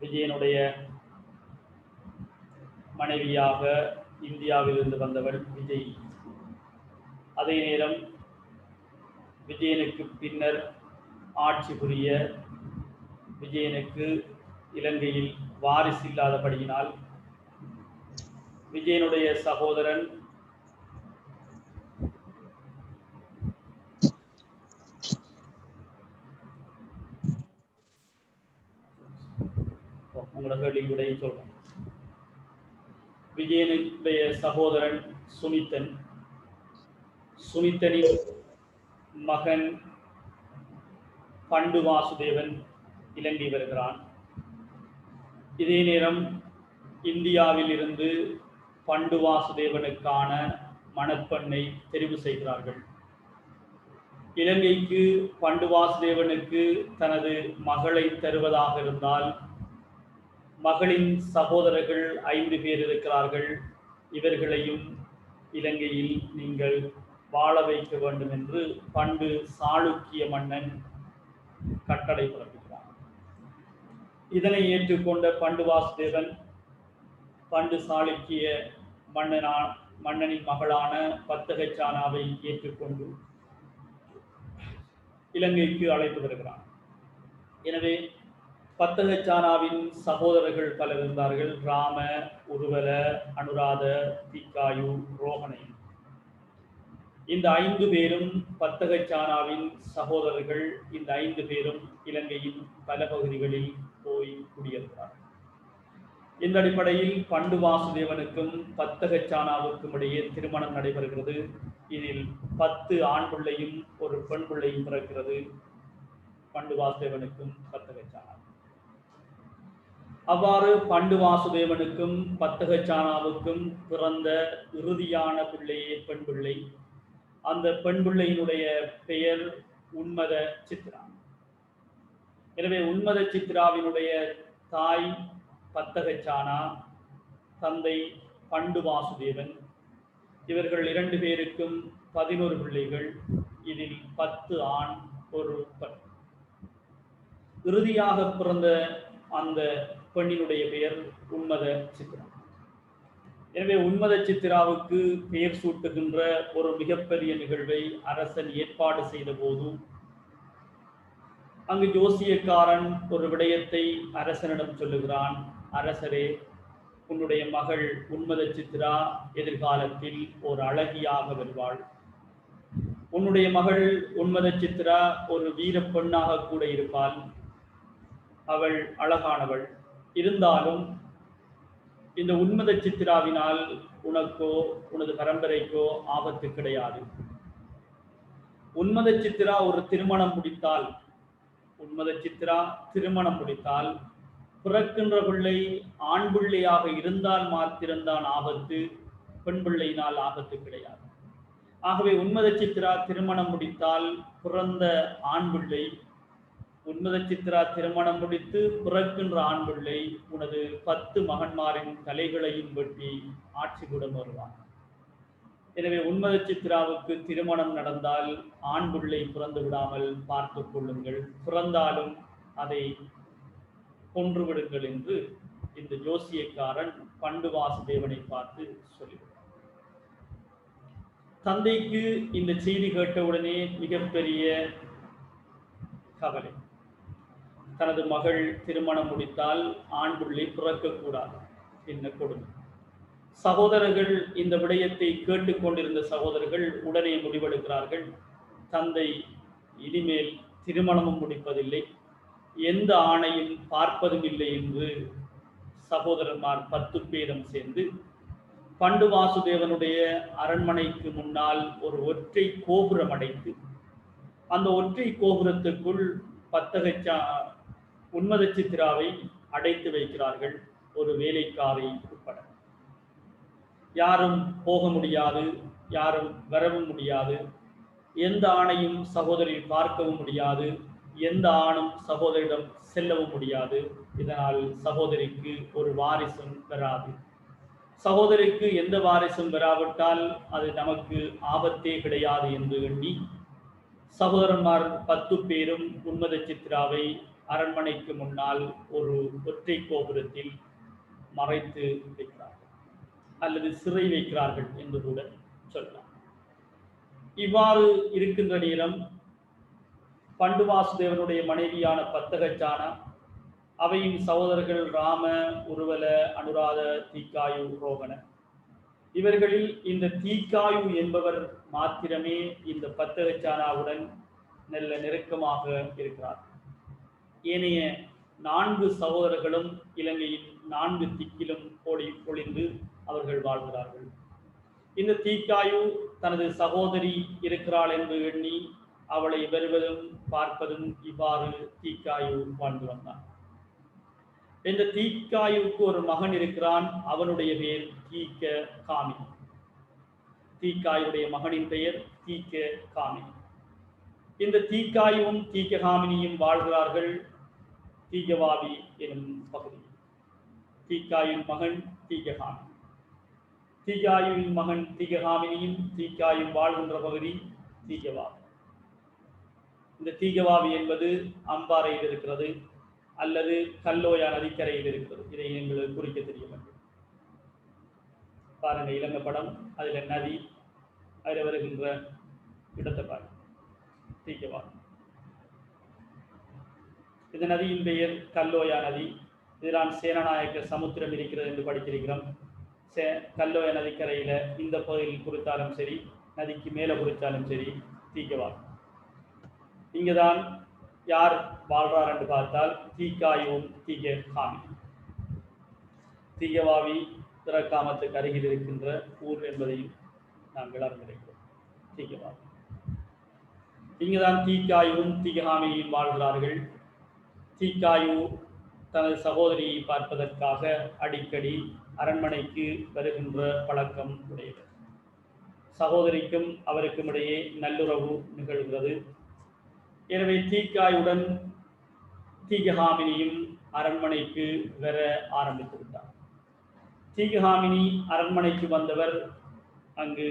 Speaker 1: விஜயனுடைய மனைவியாக இந்தியாவிலிருந்து வந்தவள் விஜய். அதே நேரம் விஜயனுக்கு பின்னர் ஆட்சி புரிய விஜயனுக்கு இலங்கையில் வாரிசு இல்லாதபடியினால் விஜயனுடைய சகோதரன் உங்களோட கேள்வியுடைய சொல்றேன். விஜயனுடைய சகோதரன் சுமித்தனின் மகன் பண்டு வாசுதேவன் இலங்கை வருகிறான். இதே நேரம் இந்தியாவில் இருந்து பண்டு வாசுதேவனுக்கான மணப்பெண்ணை தெரிவு செய்கிறார்கள். இலங்கைக்கு பண்டு வாசுதேவனுக்கு தனது மகளை தருவதாக இருந்தால் மகளின் சகோதரர்கள் 5 பேர் இருக்கிறார்கள். இவர்களையும் இலங்கையில் நீங்கள் வாழ வைக்க வேண்டும் என்று பண்டு சாளுக்கிய மன்னன் கட்டளை பிறப்பிக்கிறார். இதனை ஏற்றுக்கொண்ட பண்டு வாசுதேவன் பண்டு சாளுக்கிய மன்னனின் மகளான பத்தகச்சானாவை ஏற்றுக்கொண்டு இலங்கைக்கு அழைத்து வருகிறார். எனவே பத்தகச்சானாவின் சகோதரர்கள் பலர் இருந்தார்கள். ராம, உருவல, அனுராத, தீக்காயு, ரோகணை. இந்த 5 பேரும் பத்தகச்சானாவின் சகோதரர்கள். இந்த 5 பேரும் இலங்கையின் பல பகுதிகளில் போய் குடியேறுகிறார்கள். இந்த அடிப்படையில் பண்டு வாசுதேவனுக்கும் பத்தகச்சானாவுக்கும் இடையே திருமணம் நடைபெறுகிறது. இதில் 10 ஆண் பிள்ளையும் ஒரு பெண் பிள்ளையும் பிறக்கிறது பண்டு வாசுதேவனுக்கும் பத்தகச்சானா. அவ்வாறு பண்டு வாசுதேவனுக்கும் பத்தகச்சானாவுக்கும் பிறந்த இறுதியான பிள்ளையே பெண் பிள்ளை. அந்த பெண் பிள்ளையினுடைய பெயர் உன்மத சித்ரா. எனவே உன்மத சித்ராவினுடைய தாய் பத்தகச்சானா, தந்தை பண்டு வாசுதேவன். இவர்கள் 2 பேருக்கும் 11 பிள்ளைகள். இதில் 10 ஆண் ஒரு பெண். இறுதியாக பிறந்த அந்த பெண்ணினுடைய பெயர் உன்மத சித்ரா. எனவே உன்மத சித்ராவுக்கு பெயர் சூட்டுகின்ற ஒரு மிகப்பெரிய நிகழ்வை அரசன் ஏற்பாடு செய்த போது அங்கு ஜோசியக்காரன் ஒரு விடயத்தை அரசனிடம் சொல்லுகிறான். அரசரே, உன்னுடைய மகள் உன்மத சித்ரா எதிர்காலத்தில் ஒரு அழகியாக வருவாள். உன்னுடைய மகள் உன்மத சித்ரா ஒரு வீர பெண்ணாக கூட இருப்பாள். அவள் அழகானவள். இருந்தாலும் இந்த உன்மத சித்ராவினால் உனக்கோ உனது பரம்பரைக்கோ ஆபத்து கிடையாது. உன்மத சித்ரா ஒரு திருமணம் முடித்தால் பிறக்கின்ற பிள்ளை ஆண் பிள்ளையாக இருந்தால் மாத்திரம்தான் ஆபத்து, பெண் பிள்ளையினால் ஆபத்து கிடையாது. ஆகவே உன்மத சித்ரா திருமணம் முடித்தால் பிறந்த ஆண் பிள்ளை, உன்மத சித்ரா திருமணம் முடித்து பிறக்கின்ற ஆண் பிள்ளை உனது 10 மகன்மாரின் தலைகளையும் வெட்டி ஆட்சிபுடம் வருவான். எனவே உன்மத சித்ராவுக்கு திருமணம் நடந்தால் ஆண் பிள்ளை பிறந்து விடாமல் பார்த்து கொள்ளுங்கள், பிறந்தாலும் அதை கொன்றுவிடுங்கள் என்று இந்த ஜோசியக்காரன் பண்டு வாசுதேவனை பார்த்து சொல்லிவிட்டார். தந்தைக்கு இந்த செய்தி கேட்டவுடனே மிகப்பெரிய கவலை. தனது மகள் திருமணம் முடித்தால் ஆண் பிள்ளை பிறக்கக்கூடாது, என்ன கொடுமை. சகோதரர்கள் இந்த விடயத்தை கேட்டுக்கொண்டிருந்த சகோதரர்கள் உடனே முடிவெடுக்கிறார்கள். தந்தை இனிமேல் திருமணமும் முடிப்பதில்லை, எந்த ஆணையும் பார்ப்பதும் இல்லை என்று சகோதரன்மார் 10 பேரும் சேர்ந்து பண்டு வாசுதேவனுடைய அரண்மனைக்கு முன்னால் ஒரு ஒற்றை கோபுரம் அடைத்து அந்த ஒற்றை கோபுரத்துக்குள் உன்மத சித்ராவை அடைத்து வைக்கிறார்கள், ஒரு வேலைக்காரை உட்பட. யாரும் போக முடியாது, யாரும் வரவும் முடியாது, எந்த ஆணையும் சகோதரி பார்க்கவும் முடியாது, எந்த ஆணும் சகோதரியிடம் செல்லவும் முடியாது. இதனால் சகோதரிக்கு ஒரு வாரிசும் வராது. சகோதரிக்கு எந்த வாரிசும் வராவிட்டால் அது நமக்கு ஆபத்தே கிடையாது என்று எண்ணி சகோதரன்மார் 10 பேரும் உன்மத சித்ராவை அரண்மனைக்கு முன்னால் ஒரு ஒற்றை கோபுரத்தில் மறைத்து வைக்கிறார்கள், அல்லது சிறை வைக்கிறார்கள் என்று கூட சொல்லலாம். இவ்வாறு இருக்கின்ற நேரம் பண்டு வாசுதேவனுடைய மனைவியான பத்தகச்சானா, அவையின் சகோதரர்கள் ராம, உருவல, அனுராத, தீக்காயு, ரோகண. இவர்களில் இந்த தீக்காயு என்பவர் மாத்திரமே இந்த பத்தகச்சானாவுடன் நல்ல நெருக்கமாக இருக்கிறார். ஏனைய 4 சகோதரர்களும் இலங்கையின் 4 திக்கிலும் பொழிந்து அவர்கள் வாழ்கிறார்கள். இந்த தீக்காயு தனது சகோதரி இருக்கிறாள் என்று எண்ணி அவளை வருவதும் பார்ப்பதும் இவ்வாறு தீக்காயு வாழ்ந்து வந்தான். இந்த தீக்காயுக்கு ஒரு மகன் இருக்கிறான், அவனுடைய பெயர் தீக்க காமினி. தீக்காயுடைய மகனின் பெயர் தீக்க காமினி. இந்த தீக்காயும் தீக்க காமினியும் வாழ்கிறார்கள் தீகவாவி எனும் பகுதி. தீக்காயின் மகன் தீக காமினி. தீகாயுவின் மகன் தீககாமினியும் தீக்காயும் வாழ்கின்ற பகுதி தீகவாவி. இந்த தீகவாவி என்பது அம்பாறையில் இருக்கிறது அல்லது கல்லோயா நதிக்கரையில் இருக்கிறது. இதை எங்களுக்கு குறிக்க தெரிய வேண்டும். பாருங்க, இலங்கை படம், அதில் நதி, அதில் வருகின்ற இடத்தை பாருங்க, தீகவாவி. இந்த நதியின் பெயர் கல்லோயா நதி. இதுதான் சேனநாயக்க சமுத்திரம் இருக்கிறது என்று படித்திருக்கிறோம். கல்லோயா நதிக்கரையில இந்த பகுதியில் குறித்தாலும் சரி, நதிக்கு மேலே குறித்தாலும் சரி, தீகவாவி. இங்குதான் யார் வாழ்றார் என்று பார்த்தால் தீக்காயும் தீககாமி. தீகவாவி திரக்காமத்துக்கு அருகில் இருக்கின்ற ஊர் என்பதையும் நாங்கள் அறிந்திருக்கிறோம். தீகவாவி. இங்குதான் தீக்காயும் தீககாமியும் வாழ்கிறார்கள். தீக்காயு தனது சகோதரியை பார்ப்பதற்காக அடிக்கடி அரண்மனைக்கு வருகின்ற பழக்கம் உடையவர். சகோதரிக்கும் அவருக்கும் இடையே நல்லுறவு நிகழ்கிறது. எனவே தீக்காயுடன் தீககாமினியும் அரண்மனைக்கு வர ஆரம்பித்து விட்டார். தீககாமினி அரண்மனைக்கு வந்தவர், அங்கு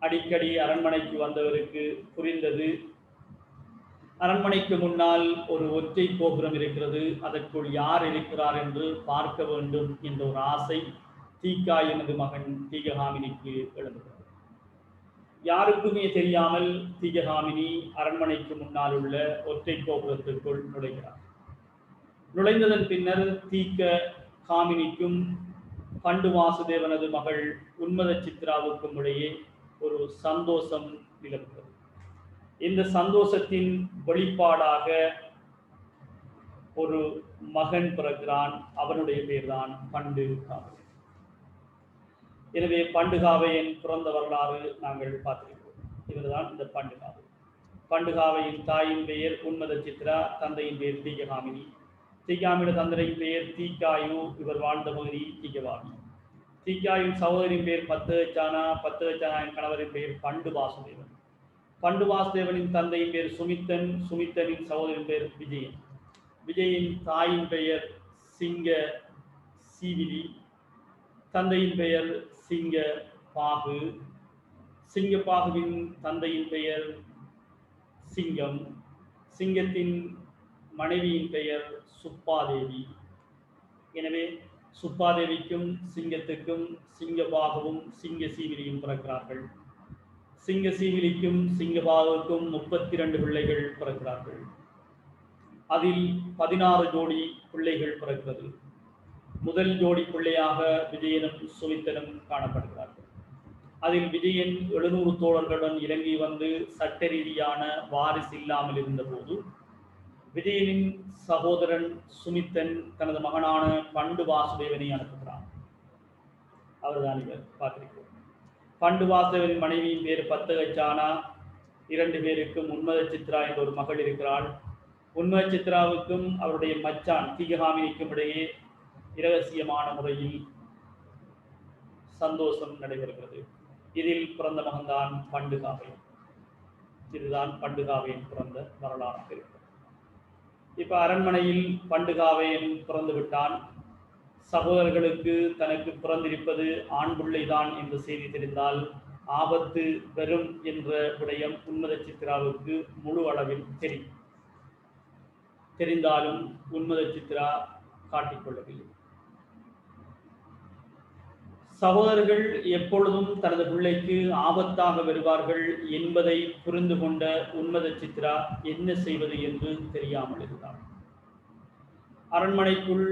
Speaker 1: அடிக்கடி அரண்மனைக்கு வந்தவருக்கு புரிந்தது, அரண்மனைக்கு முன்னால் ஒரு ஒற்றை கோபுரம் இருக்கிறது, அதற்குள் யார் இருக்கிறார் என்று பார்க்க வேண்டும் என்ற ஒரு ஆசை தீக்காயினது மகன் தீககாமினிக்கு எழுந்தது. யாருக்குமே தெரியாமல் தீககாமினி அரண்மனைக்கு முன்னால் உள்ள ஒற்றை கோபுரத்திற்குள் நுழைகிறார். நுழைந்ததன் பின்னர் தீககாமினிக்கும் பண்டு வாசுதேவனது மகள் உன்மத சித்ராவுக்கும் இடையே ஒரு சந்தோஷம் நிலவுகிறது. இந்த சந்தோஷத்தின் வெளிப்பாடாக ஒரு மகன் பிறக்கிறான். அவனுடைய பெயர்தான் பண்டுகாவை. எனவே பண்டுகாவையின் பிறந்த வரலாறு நாங்கள் பார்த்திருக்கிறோம். இவர்தான் இந்த பண்டுகாவை. பண்டுகாவையின் தாயின் பெயர் உன்மத சித்ரா, தந்தையின் பெயர் தீககாமினி. தீகாமிட தந்தையின் பெயர் தீக்காயு, இவர் வாழ்ந்த பகுதி தீகவாவி. தீக்காயின் சகோதரின் பெயர் பத்தகச்சானா, பத்தகச்சானாவின் கணவரின் பெயர் பண்டு வாசுதேவன். பண்டு வாசுதேவனின் தந்தையின் பெயர் சுமித்தன், சுமித்தனின் சகோதரின் பெயர் விஜயன். விஜயின் தாயின் பெயர் சிங்க சீவிலி, தந்தையின் பெயர் சிங்க பாகு. சிங்கப்பாகுவின் தந்தையின் பெயர் சிங்கம். சிங்கத்தின் மனைவியின் பெயர் சுப்பாதேவி. எனவே சுப்பாதேவிக்கும் சிங்கத்துக்கும் சிங்கபாகுவும் சிங்க சீவிலியும் பிறக்கிறார்கள். சிங்க சீவிலிக்கும் சிங்கபாகுவுக்கும் 32 பிள்ளைகள் பிறக்கிறார்கள். அதில் 16 ஜோடி பிள்ளைகள் பிறக்கிறது. முதல் ஜோடி பிள்ளையாக விஜயனும் சுமித்தனும் காணப்படுகிறார்கள். அதில் விஜயன் 700 தோழர்களுடன் இலங்கை வந்து சட்ட ரீதியான வாரிசு இல்லாமல் இருந்த போது விஜயனின் சகோதரன் சுமித்தன் தனது மகனான பண்டு வாசுதேவனை அனுப்புகிறான். அவர்தான் இவர் பார்த்திருக்கிறோம். பண்டு வாசுதேவனின் மனைவியின் பேர் பத்தகச்சானா. 2 பேருக்கும் உன்மத சித்ரா என்ற ஒரு மகள் இருக்கிறாள். உன்மத சித்ராவுக்கும் அவருடைய மச்சான் தீககாமினிக்கும் இடையே இரகசியமான முறையில் சந்தோஷம் நடைபெறுகிறது. இதில் பிறந்த மகன்தான் பண்டுகாவை. இதுதான் பண்டுகாவையின் பிறந்த வரலாறு. இப்ப அரண்மனையில் பண்டுகாவையன் பிறந்து விட்டான். சகோதரர்களுக்கு தனக்கு பிறந்திருப்பது ஆண் பிள்ளைதான் என்ற செய்தி தெரிந்தால் ஆபத்து வரும் என்ற விடயம் உன்மத சித்ராவுக்கு முழு அளவில் தெரிந்தாலும் உன்மத சித்ரா காட்டிக்கொள்ளவில்லை. சகோதரர்கள் எப்பொழுதும் தனது பிள்ளைக்கு ஆபத்தாக வருவார்கள் என்பதை புரிந்து கொண்ட உன்மத சித்ரா என்ன செய்வது என்று தெரியாமல் இருந்தார். அரண்மனைக்குள்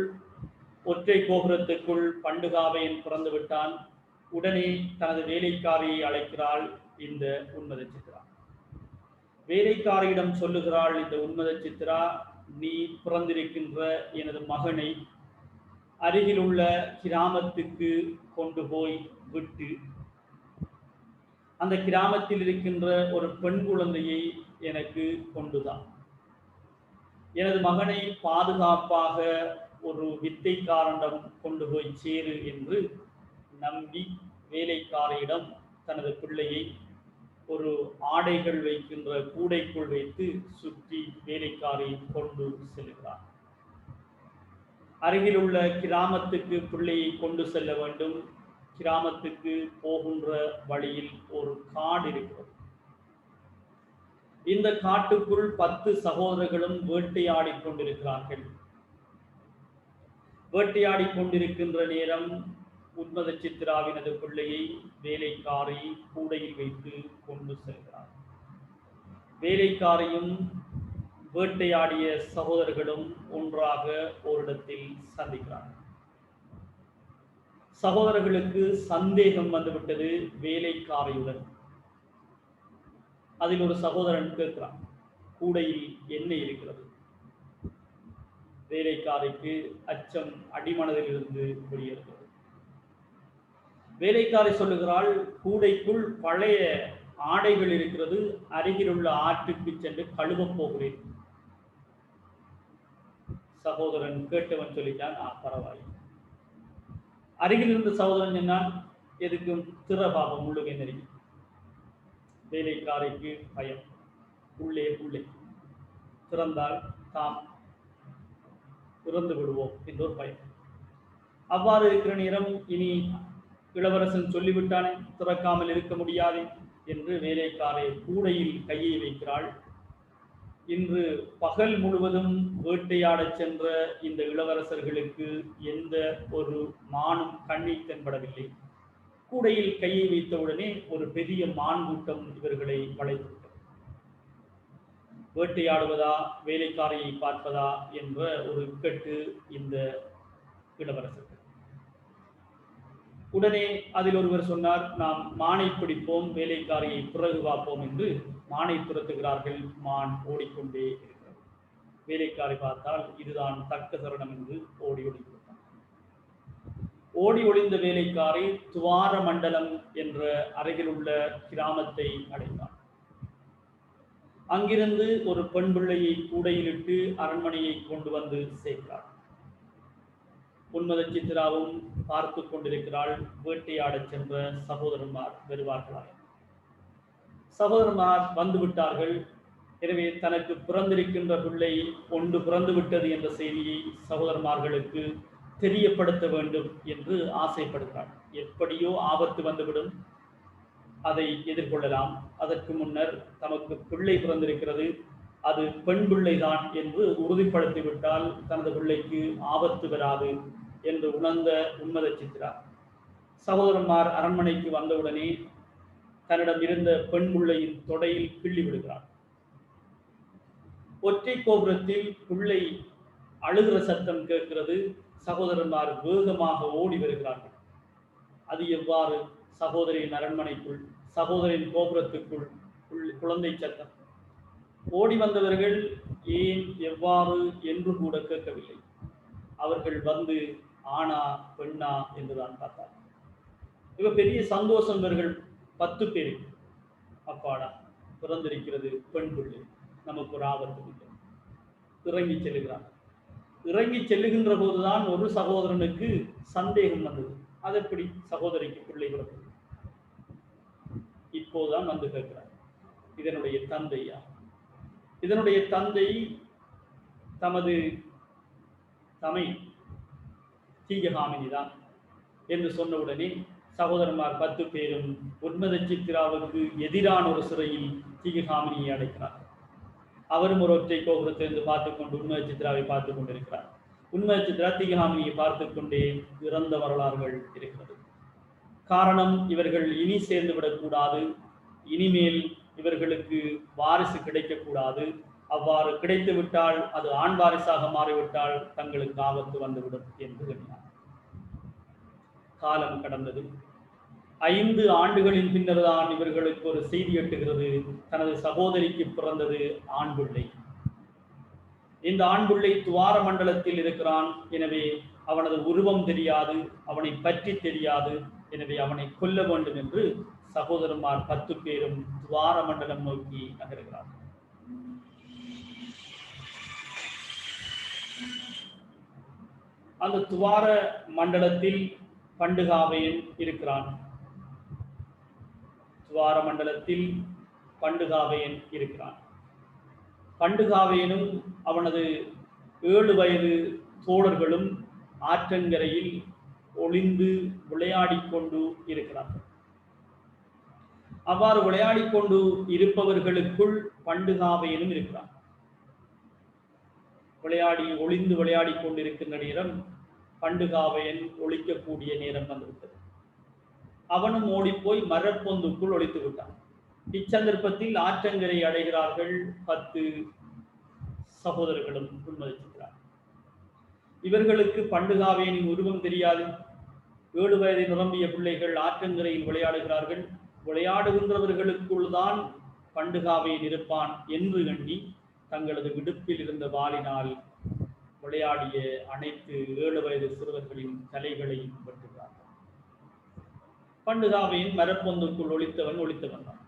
Speaker 1: ஒற்றை கோபுரத்துக்குள் பண்டுகாவையன் பிறந்து விட்டான். உடனே தனது வேலைக்காரியை அழைக்கிறாள் இந்த உன்மத சித்ரா. வேலைக்காரியிடம் சொல்லுகிறாள் இந்த உன்மத சித்ரா, நீ பிறந்திருக்கின்ற எனது மகனை அருகில் உள்ள கிராமத்துக்கு கொண்டு போய் விட்டு அந்த கிராமத்தில் இருக்கின்ற ஒரு பெண் குழந்தையை எனக்கு கொண்டுதான். எனது மகனை பாதுகாப்பாக ஒரு வித்தைக்காரனிடம் கொண்டு போய் சேரு என்று நம்பி வேலைக்காரியிடம் தனது பிள்ளையை ஒரு ஆடைகள் வைக்கின்ற கூடைக்குள் வைத்து சுற்றி வேலைக்காரி கொண்டு செல்கிறார். அருகில் உள்ள கிராமத்துக்கு பிள்ளையை கொண்டு செல்ல வேண்டும். கிராமத்துக்கு போகின்ற வழியில் ஒரு காடு இருக்கிறது. இந்த காட்டுக்குள் 10 சகோதரர்களும் வேட்டையாடி கொண்டிருக்கிறார்கள். வேட்டையாடி கொண்டிருக்கின்ற நேரம் உன்மத சித்ராவினது பிள்ளையை வேலைக்காரி கூடையில் வைத்து கொண்டு செல்கிறார். வேலைக்காரியும் வேட்டையாடிய சகோதரர்களும் ஒன்றாக ஓரிடத்தில் சந்திக்கிறார்கள். சகோதரர்களுக்கு சந்தேகம் வந்துவிட்டது வேலைக்காரியுடன். அதில் ஒரு சகோதரன் கேட்கிறான், கூடையில் என்ன இருக்கிறது? வேலைக்காரிக்கு அச்சம் அடிமனதில் இருந்து வெளியேறுகிறது. வேலைக்காரி சொல்லுகிறாள், கூடைக்குள் பழைய ஆடைகள் இருக்கிறது, அருகில் உள்ள ஆற்றுக்கு சென்று கழுவப் போகிறேன். சகோதரன் கேட்டவன் சொல்லிட்டான், பரவாயில்லை. அருகில் இருந்த சகோதரன் சொன்னான், எதுக்கும் திற பாபம் உள்ளுகை நெருங்கி. வேலைக்காரிக்கு பயம், உள்ளே திறந்தால் தாம் இறந்து விடுவோம் என்ற ஒரு பயம். அவ்வாறு இருக்கிற நேரம் இனி இளவரசன் சொல்லிவிட்டானே, திறக்காமல் இருக்க முடியாது என்று வேலைக்காரை கூடையில் கையை வைக்கிறாள். இன்று பகல் முழுவதும் வேட்டையாடச் சென்ற இந்த இளவரசர்களுக்கு எந்த ஒரு மானும் கண்ணில் தென்படவில்லை. கூடையில் கையை வைத்தவுடனே ஒரு பெரிய மான் கூட்டம் இவர்களை வளைத்துவிட்டது. வேட்டையாடுவதா வேலைக்காரியை பார்ப்பதா என்ற ஒரு இக்கட்டு இந்த இளவரசர்கள். உடனே அதில் ஒருவர் சொன்னார், நாம் மானை பிடிப்போம், வேலைக்காரியை பிறகு பார்ப்போம் என்று மானை துரத்துகிறார்கள். மான் ஓடிக்கொண்டே இருக்கிறது. வேலைக்காரி பார்த்தால் இதுதான் தக்க தருணம் என்று ஓடி ஒளிந்த வேலைக்காரி துவார மண்டலம் என்ற அருகில் உள்ள கிராமத்தை அடைந்தார். அங்கிருந்து ஒரு பெண் பிள்ளையை கூடையிலிட்டு அரண்மனையை கொண்டு வந்து சேர்க்கிறார். உன்மத சித்ராவும் பார்த்து கொண்டிருக்கிறாள். வேட்டையாடச் சென்ற சகோதரன்மார் வருவார்களாய். சகோதரன்மார் வந்து விட்டார்கள். எனவே தனக்கு பிறந்திருக்கின்ற பிள்ளை ஒன்று பிறந்து விட்டது என்ற செய்தியை சகோதரன்மார்களுக்கு தெரியப்படுத்த வேண்டும் என்று ஆசைப்படுகிறார். எப்படியோ ஆபத்து வந்துவிடும், அதை எதிர்கொள்ளலாம். அதற்கு முன்னர் தமக்கு பிள்ளை பிறந்திருக்கிறது, அது பெண் பிள்ளைதான் என்று உறுதிப்படுத்திவிட்டால் தனது பிள்ளைக்கு ஆபத்து வராது என்று உணர்ந்த உன்மத சித்ரா சகோதரன்மார் அரண்மனைக்கு வந்தவுடனே தன்னிடம் இருந்த பெண் பிள்ளையின் தொடையில் கிள்ளி விடுகிறார். ஒற்றை கோபுரத்தில் பிள்ளை அழுகிற சத்தம் கேட்கிறது. சகோதரன்மார் வேகமாக ஓடி வருகிறார்கள். அது எவ்வாறு சகோதரியின் அரண்மனைக்குள், சகோதரின் கோபுரத்துக்குள் குழந்தை சத்தம்? ஓடி வந்தவர்கள் ஏன் எவ்வாறு என்று கூட கேட்கவில்லை. அவர்கள் வந்து ஆனா பெண்ணா என்றுதான் பார்த்தார். இவ பெரிய சந்தோஷம். இவர்கள் 10 பேருக்கு, அப்பாடா பிறந்திருக்கிறது பெண் பிள்ளை, நமக்கு ஒரு ஆபத்து இல்லை. இறங்கி செல்லுகிறார். இறங்கி செல்லுகின்ற போதுதான் ஒரு சகோதரனுக்கு சந்தேகம் வந்தது. அது எப்படி சகோதரிக்கு பிள்ளை பிறந்தது? இப்போதுதான் வந்து கேட்கிறார், இதனுடைய தந்தையா? இதனுடைய தந்தை தமது தமை தீககாமினி தான் என்று சொன்னவுடனே சகோதரன்மார் 10 பேரும் உன்மத சித்ராவுக்கு எதிரான ஒரு சிறையில் தீககாமினியை அடைக்கிறார். அவரும் ஒரு ஒற்றை கோபுரத்திலிருந்து பார்த்துக்கொண்டு உன்மத சித்ராவை பார்த்து கொண்டிருக்கிறார். உன்மத சித்ரா தீககாமினியை பார்த்து கொண்டே இறந்த வரலாறுகள் இருக்கிறது. காரணம், இவர்கள் இனி சேர்ந்து விடக்கூடாது, இனிமேல் இவர்களுக்கு வாரிசு கிடைக்கக்கூடாது. அவ்வாறு கிடைத்து விட்டால், அது ஆண் வாரிசாக மாறிவிட்டால் தங்களுக்கு ஆபத்து வந்துவிடும் என்று எண்ணினார். காலம் கடந்தது. 5 ஆண்டுகளின் பின்னர் தான் இவர்களுக்கு ஒரு செய்தி எட்டுகிறது, தனது சகோதரிக்கு பிறந்தது ஆண் பிள்ளை. இந்த ஆண் பிள்ளை துவார மண்டலத்தில் இருக்கிறான். எனவே அவனது உருவம் தெரியாது, அவனை பற்றி தெரியாது. எனவே அவனை கொல்ல வேண்டும் என்று சகோதரன்மார் 10 பேரும் துவார மண்டலம் நோக்கி நகர்கிறார்கள். அந்த துவார மண்டலத்தில் பண்டுகாவையன் இருக்கிறான். துவார மண்டலத்தில் பண்டுகாவையன் இருக்கிறான். பண்டுகாவையனும் அவனது 7 வயது தோழர்களும் ஆற்றங்கரையில் ஒளிந்து விளையாடி கொண்டு இருக்கிறார்கள். அவ்வாறு விளையாடி கொண்டு இருப்பவர்களுக்குள் பண்டுகாவையனும் இருக்கிறார். ஒளிந்து விளையாடி கொண்டிருக்கின்ற நேரம் பண்டுகாவையன் ஒழிக்கக்கூடிய நேரம் வந்துவிட்டது. அவனும் ஓடிப்போய் மரப்பொந்துக்குள் ஒழித்து விட்டான். இச்சந்தர்ப்பத்தில் ஆற்றங்கரை அடைகிறார்கள் 10 சகோதரர்களும் உண்மதிக்கிறார். இவர்களுக்கு பண்டுகாவையனின் உருவம் தெரியாது. 7 வயதை நிரம்பிய பிள்ளைகள் ஆற்றங்கரையில் விளையாடுகிறார்கள். விளையாடுகின்றவர்களுக்குள் தான் பண்டுகாவையன் இருப்பான் என்று எண்ணி தங்களது விடுப்பில் இருந்த வாளினால் விளையாடிய அனைத்து 7 வயது சிறுவர்களின் தலைகளை வெட்டுகிறார்கள். பண்டுகாவையன் மரப்பொந்துக்குள் ஒளித்தவன் தான்.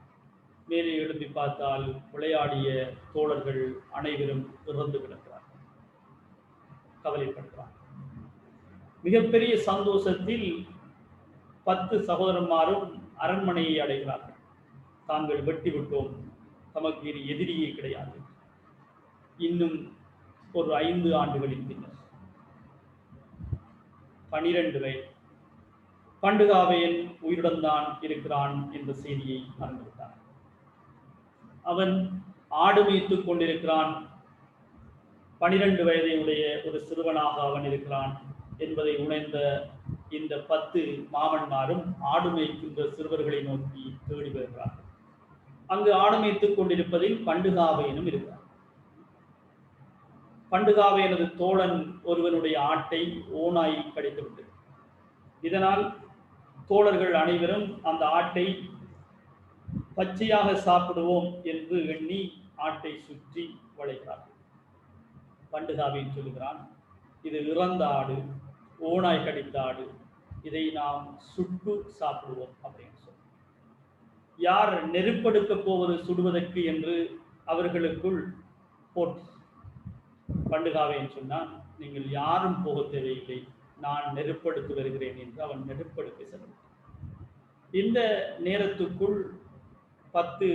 Speaker 1: மேலே எழுப்பி பார்த்தால் விளையாடிய தோழர்கள் அனைவரும் இறந்து கிடக்கிறார்கள். கவலைப்படுகிறார். மிகப்பெரிய சந்தோஷத்தில் 10 சகோதரன்மாரும் அரண்மனையை அடைகிறார்கள். தாங்கள் வெட்டி விட்டோம், தமக்கு இனி எதிரியே கிடையாது. இன்னும் ஒரு 5 ஆண்டுகளின் பின்னர் 12 வயது பண்டுகாவையன் உயிருடன் தான் இருக்கிறான் என்ற செய்தியை அறிந்திருக்கிறார். அவன் ஆடு மேய்த்துக் கொண்டிருக்கிறான். 12 வயதை உடைய ஒரு சிறுவனாக அவன் இருக்கிறான் என்பதை உணர்ந்த இந்த 10 மாமன்மாரும் ஆடு மேய்க்கின்ற சிறுவர்களை நோக்கி தேடி வருகிறார்கள். அங்கு ஆடு மேய்த்துக் கொண்டிருப்பதில் பண்டுகாவையனும் இருக்கிறார். பண்டுகாவையனது தோழன் ஒருவனுடைய ஆட்டை ஓநாய் கடித்துவிட்டது. இதனால் தோழர்கள் அனைவரும் அந்த ஆட்டை பச்சையாக சாப்பிடுவோம் என்று எண்ணி ஆட்டை சுற்றி வளைக்கிறார்கள். பண்டுகாவையன் சொல்லுகிறான், இது இறந்த ஆடு, ஓநாய் கடித்த ஆடு, இதை நாம் சுட்டு சாப்பிடுவோம் அப்படின்னு சொல்லி. யார் நெருப்படுக்க போவது சுடுவதற்கு என்று அவர்களுக்குள் போட்டி. பண்டுகாவையன் சொன்னான், நீங்கள் யாரும் போக தேவையில்லை, நான் நெருப்படுத்தி வருகிறேன் என்று அவன் நெருப்படுத்தி சென்றான். இந்த நேரத்துக்குள் 10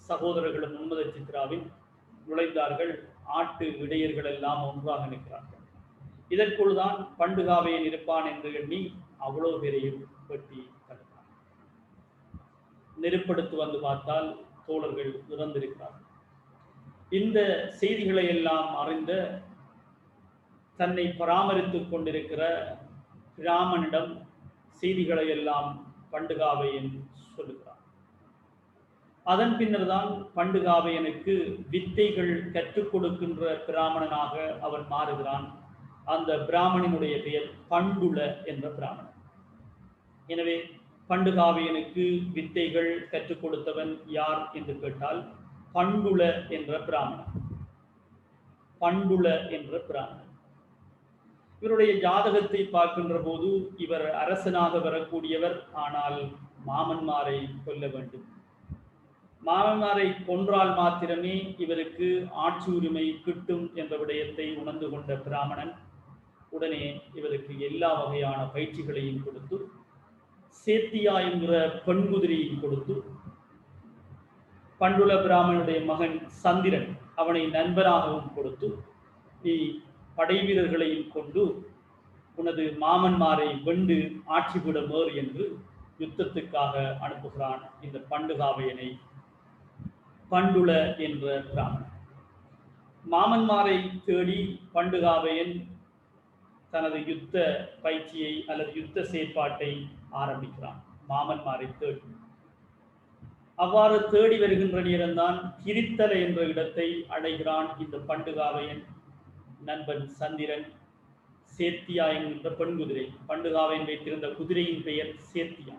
Speaker 1: சகோதரர்களும் உண்மத சித்ராவில் நுழைந்தார்கள். ஆட்டு இடையர்கள் எல்லாம் ஒன்றாக நிற்கிறார்கள். இதற்குள் தான் பண்டுகாவையன் இருப்பான் என்று எண்ணி அவ்வளவு பேரையும் வெட்டி தடுத்தார். நெருப்படுத்தி வந்து பார்த்தால் தோழர்கள் இறந்திருக்கிறார்கள். இந்த செய்திகளை எல்லாம் அறிந்த தன்னை பராமரித்துக் கொண்டிருக்கிற பிராமனிடம் செய்திகளை எல்லாம் பண்டுகாவையன் சொல்லுகிறார். அதன் பின்னர் தான் பண்டுகாவையனுக்கு வித்தைகள் கற்றுக் கொடுக்கின்ற பிராமணனாக அவன் மாறுகிறான். அந்த பிராமணனுடைய பெயர் பண்டுல என்ற பிராமணன். எனவே பண்டுகாவையனுக்கு வித்தைகள் கற்றுக் கொடுத்தவன் யார் என்று கேட்டால் பண்டுல என்ற பிராமணன். பண்டுல என்ற பிராமணன். இவருடைய ஜாதகத்தை பார்க்கின்ற போது இவர் அரசனாக வரக்கூடியவர். ஆனால் மாமன்மாரை கொல்ல வேண்டும். மாமன்மாரை கொன்றால் மாத்திரமே இவருக்கு ஆட்சி உரிமை கிட்டும் என்ற விடயத்தை உணர்ந்து கொண்ட பிராமணன் உடனே இவருக்கு எல்லா வகையான பயிற்சிகளையும் கொடுத்து, சேத்தியா என்கிற பெண் குதிரையை கொடுத்து, பண்டுல பிராமணனுடைய மகன் சந்திரன் அவனை நண்பராகவும் கொடுத்து, நீ படை வீரர்களையும் கொண்டு உனது மாமன்மாரை வென்று ஆட்சி விடமேறு என்று யுத்தத்துக்காக அனுப்புகிறான் இந்த பண்டுகாவையனை பண்டுல என்ற பிராமணன். மாமன்மாரை தேடி பண்டுகாவையன் தனது யுத்த பயிற்சியை அல்லது யுத்த செயற்பாட்டை ஆரம்பிக்கிறான். மாமன்மாரை தேடி அவ்வாறு தேடி வருகின்ற நேரம்தான் கிரித்தலை என்ற இடத்தை அடைகிறான் இந்த பண்டுகாவையன். நண்பன் சந்திரன் சேத்தியா என்கின்ற பெண் குதிரை, பண்டுகாவையன் வைத்திருந்த குதிரையின் பெயர் சேத்தியா,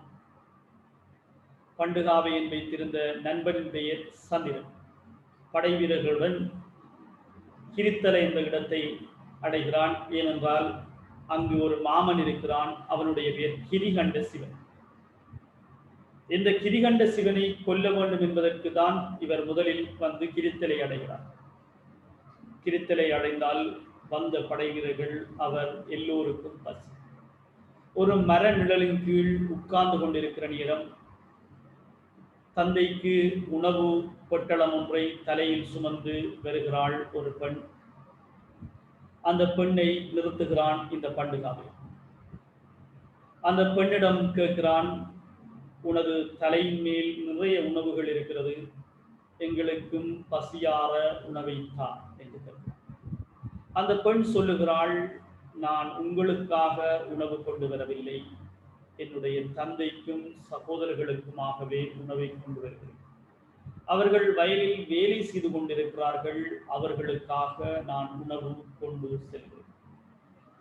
Speaker 1: பண்டுகாவையன் வைத்திருந்த நண்பனின் பெயர் சந்திரன். படை வீரர்களுடன் கிரித்தலை என்ற இடத்தை அடைகிறான். ஏனென்றால் அங்கு ஒரு மாமன் இருக்கிறான், அவனுடைய பெயர் கிரிகண்ட சிவன். இந்த கிரிகண்ட சிவனை கொல்ல வேண்டும் என்பதற்கு தான் இவர் முதலில் வந்து கிரித்தலை அடைகிறார். கிரித்தலை அடைந்தால் வந்த படை வீரர்கள் அவர் எல்லோருக்கும் பசி. ஒரு மர நிழலின் கீழ் உட்கார்ந்து கொண்டிருக்கிற நேரம் தந்தைக்கு உணவு பொட்டலம் ஒன்றை தலையில் சுமந்து வருகிறாள் ஒரு பெண். அந்த பெண்ணை நிறுத்துகிறான் இந்த பண்டுகாவை. அந்த பெண்ணிடம் கேட்கிறான், உனது தலையின் மேல் நிறைய உணவுகள் இருக்கிறது, எங்களுக்கும் பசியார உணவை தா என்று கேட்கிறான். அந்த பெண் சொல்லுகிறாள், நான் உங்களுக்காக உணவு கொண்டு வரவில்லை, என்னுடைய தந்தைக்கும் சகோதரர்களுக்குமாகவே உணவை கொண்டு வருகிறேன். அவர்கள் வயலில் வேலை செய்து கொண்டிருக்கிறார்கள், அவர்களுக்காக நான் உணவு கொண்டு செல்கிறேன்,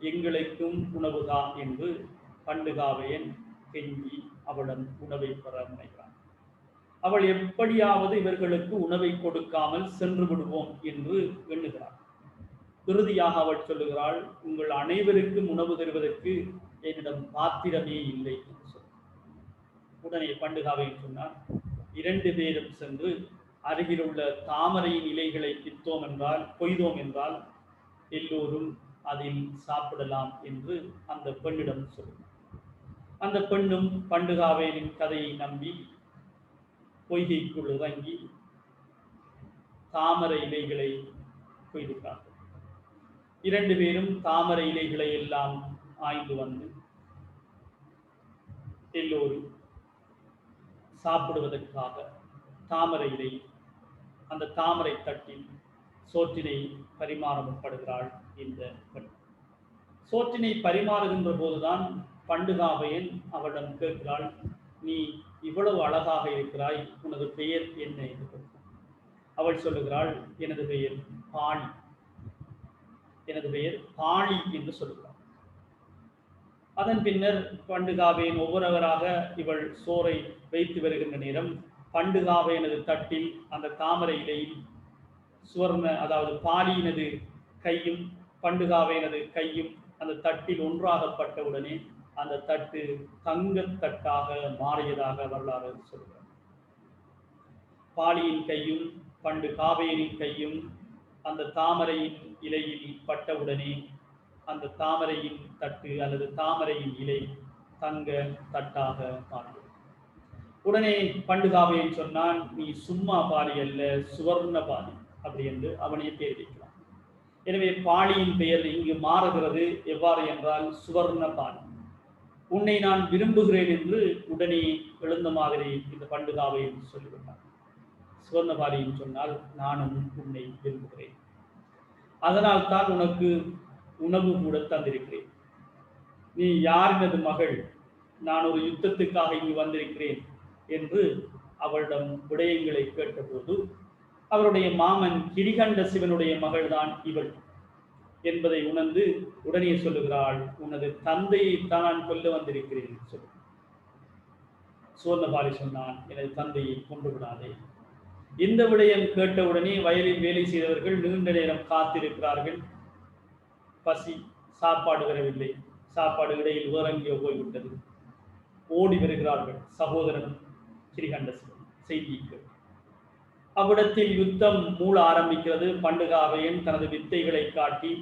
Speaker 1: எங்களுக்கும் உணவுதான் என்று பண்டுகாவையன் கெஞ்சி அவளுடன் உணவை பெற முனைகிறான். அவள் எப்படியாவது இவர்களுக்கு உணவை கொடுக்காமல் சென்று விடுவோம் என்று எண்ணுகிறாள். இறுதியாக அவள் சொல்லுகிறாள், உங்கள் அனைவருக்கும் உணவு தருவதற்கு என்னிடம் பாத்திரமே இல்லை என்று சொன்னார். உடனே பண்டுகாவையன் சொன்னார், 2 பேரும் சென்று அருகில் உள்ள தாமரையின் இலைகளை கொய்தோம் என்றால் எல்லோரும் அதில் சாப்பிடலாம் என்று அந்த பெண்ணிடம் சொல்லுகிறார். அந்த பெண்ணும் பண்டுகாவையனின் கதையை நம்பி பொய்கைக்குள் இறங்கி தாமரை இலைகளை கொய்துகிறார்கள். 2 பேரும் தாமரை இலைகளை எல்லாம் ஆய்ந்து வந்து எல்லோரும் சாப்பிடுவதற்காக தாமரை இலை அந்த தாமரை தட்டில் சோற்றினை பரிமாற முற்படுகிறாள் இந்த பெண். சோற்றினை பரிமாறுகின்ற போதுதான் பண்டுகாவையன் அவளிடம் கேட்கிறாள், நீ இவ்வளவு அழகாக இருக்கிறாய், உனது பெயர் என்ன என்று கேட்கிறாள். அவள் சொல்லுகிறாள், எனது பெயர் பாணி, எனது பெயர் பாணி என்று சொல்லுகிறாள். அதன் பின்னர் பண்டுகாவையன் ஒவ்வொருவராக இவள் சோறை வைத்து வருகின்ற நேரம் பண்டுகாவையனது தட்டில் அந்த தாமரை இலையில் அதாவது பாலியினது கையும் பண்டுகாவையனது கையும் அந்த தட்டில் ஒன்றாகப்பட்டவுடனே அந்த தட்டு தங்கத்தட்டாக மாறியதாக வரலாறு சொல்கிறார். பாலியின் கையும் பண்டுகாவையனின் கையும் அந்த தாமரையின் இலையில் பட்டவுடனே அந்த தாமரையின் தட்டு அல்லது தாமரையின் இலை தங்க தட்டாக மாறியது. உடனே பண்டுகாவையன் சொன்னான், நீ சும்மா பாலி அல்ல, சுவர்ண பாலி அப்படி என்று அவனையே பேர் வைக்கிறான். எனவே பாலியின் பெயர் இங்கு மாறுகிறது. எவ்வாறு என்றால் சுவர்ண பாலி. உன்னை நான் விரும்புகிறேன் என்று உடனே எழுந்த மாதிரி இந்த பண்டுகாவையன் சொல்லிவிட்டான். சுவர்ணபாலியின் சொன்னால், நானும் உன்னை விரும்புகிறேன், அதனால் தான் உனக்கு உணவு கூட தந்திருக்கிறேன். நீ யாரினது மகள், நான் ஒரு யுத்தத்துக்காக இங்கு வந்திருக்கிறேன் என்று அவளிடம் விடயங்களை கேட்டபோது அவருடைய மாமன் கிரிகண்ட சிவனுடைய மகள்தான் இவள் என்பதை உணர்ந்து உடனே சொல்லுகிறாள், உனது தந்தையை தான் நான் கொல்ல வந்திருக்கிறேன் சொல்லு. சுவர்ணபாலி சொன்னான், எனது தந்தையை கொண்டு விடாதே. இந்த விடயம் கேட்டவுடனே வயலில் வேலை செய்தவர்கள் நீண்ட நேரம் காத்திருக்கிறார்கள். பசி, சாப்பாடு வரவில்லை. சாப்பாடு இடையில் வேறெங்கோ போய்விட்டது. ஓடி வருகிறார்கள் சகோதரன் கிரிகண்ட சிவன் செய்திக்கு. அவ்விடத்தில் யுத்தம் மூல ஆரம்பிக்கிறது. பண்டுகாவையன் தனது வித்தைகளை காட்டி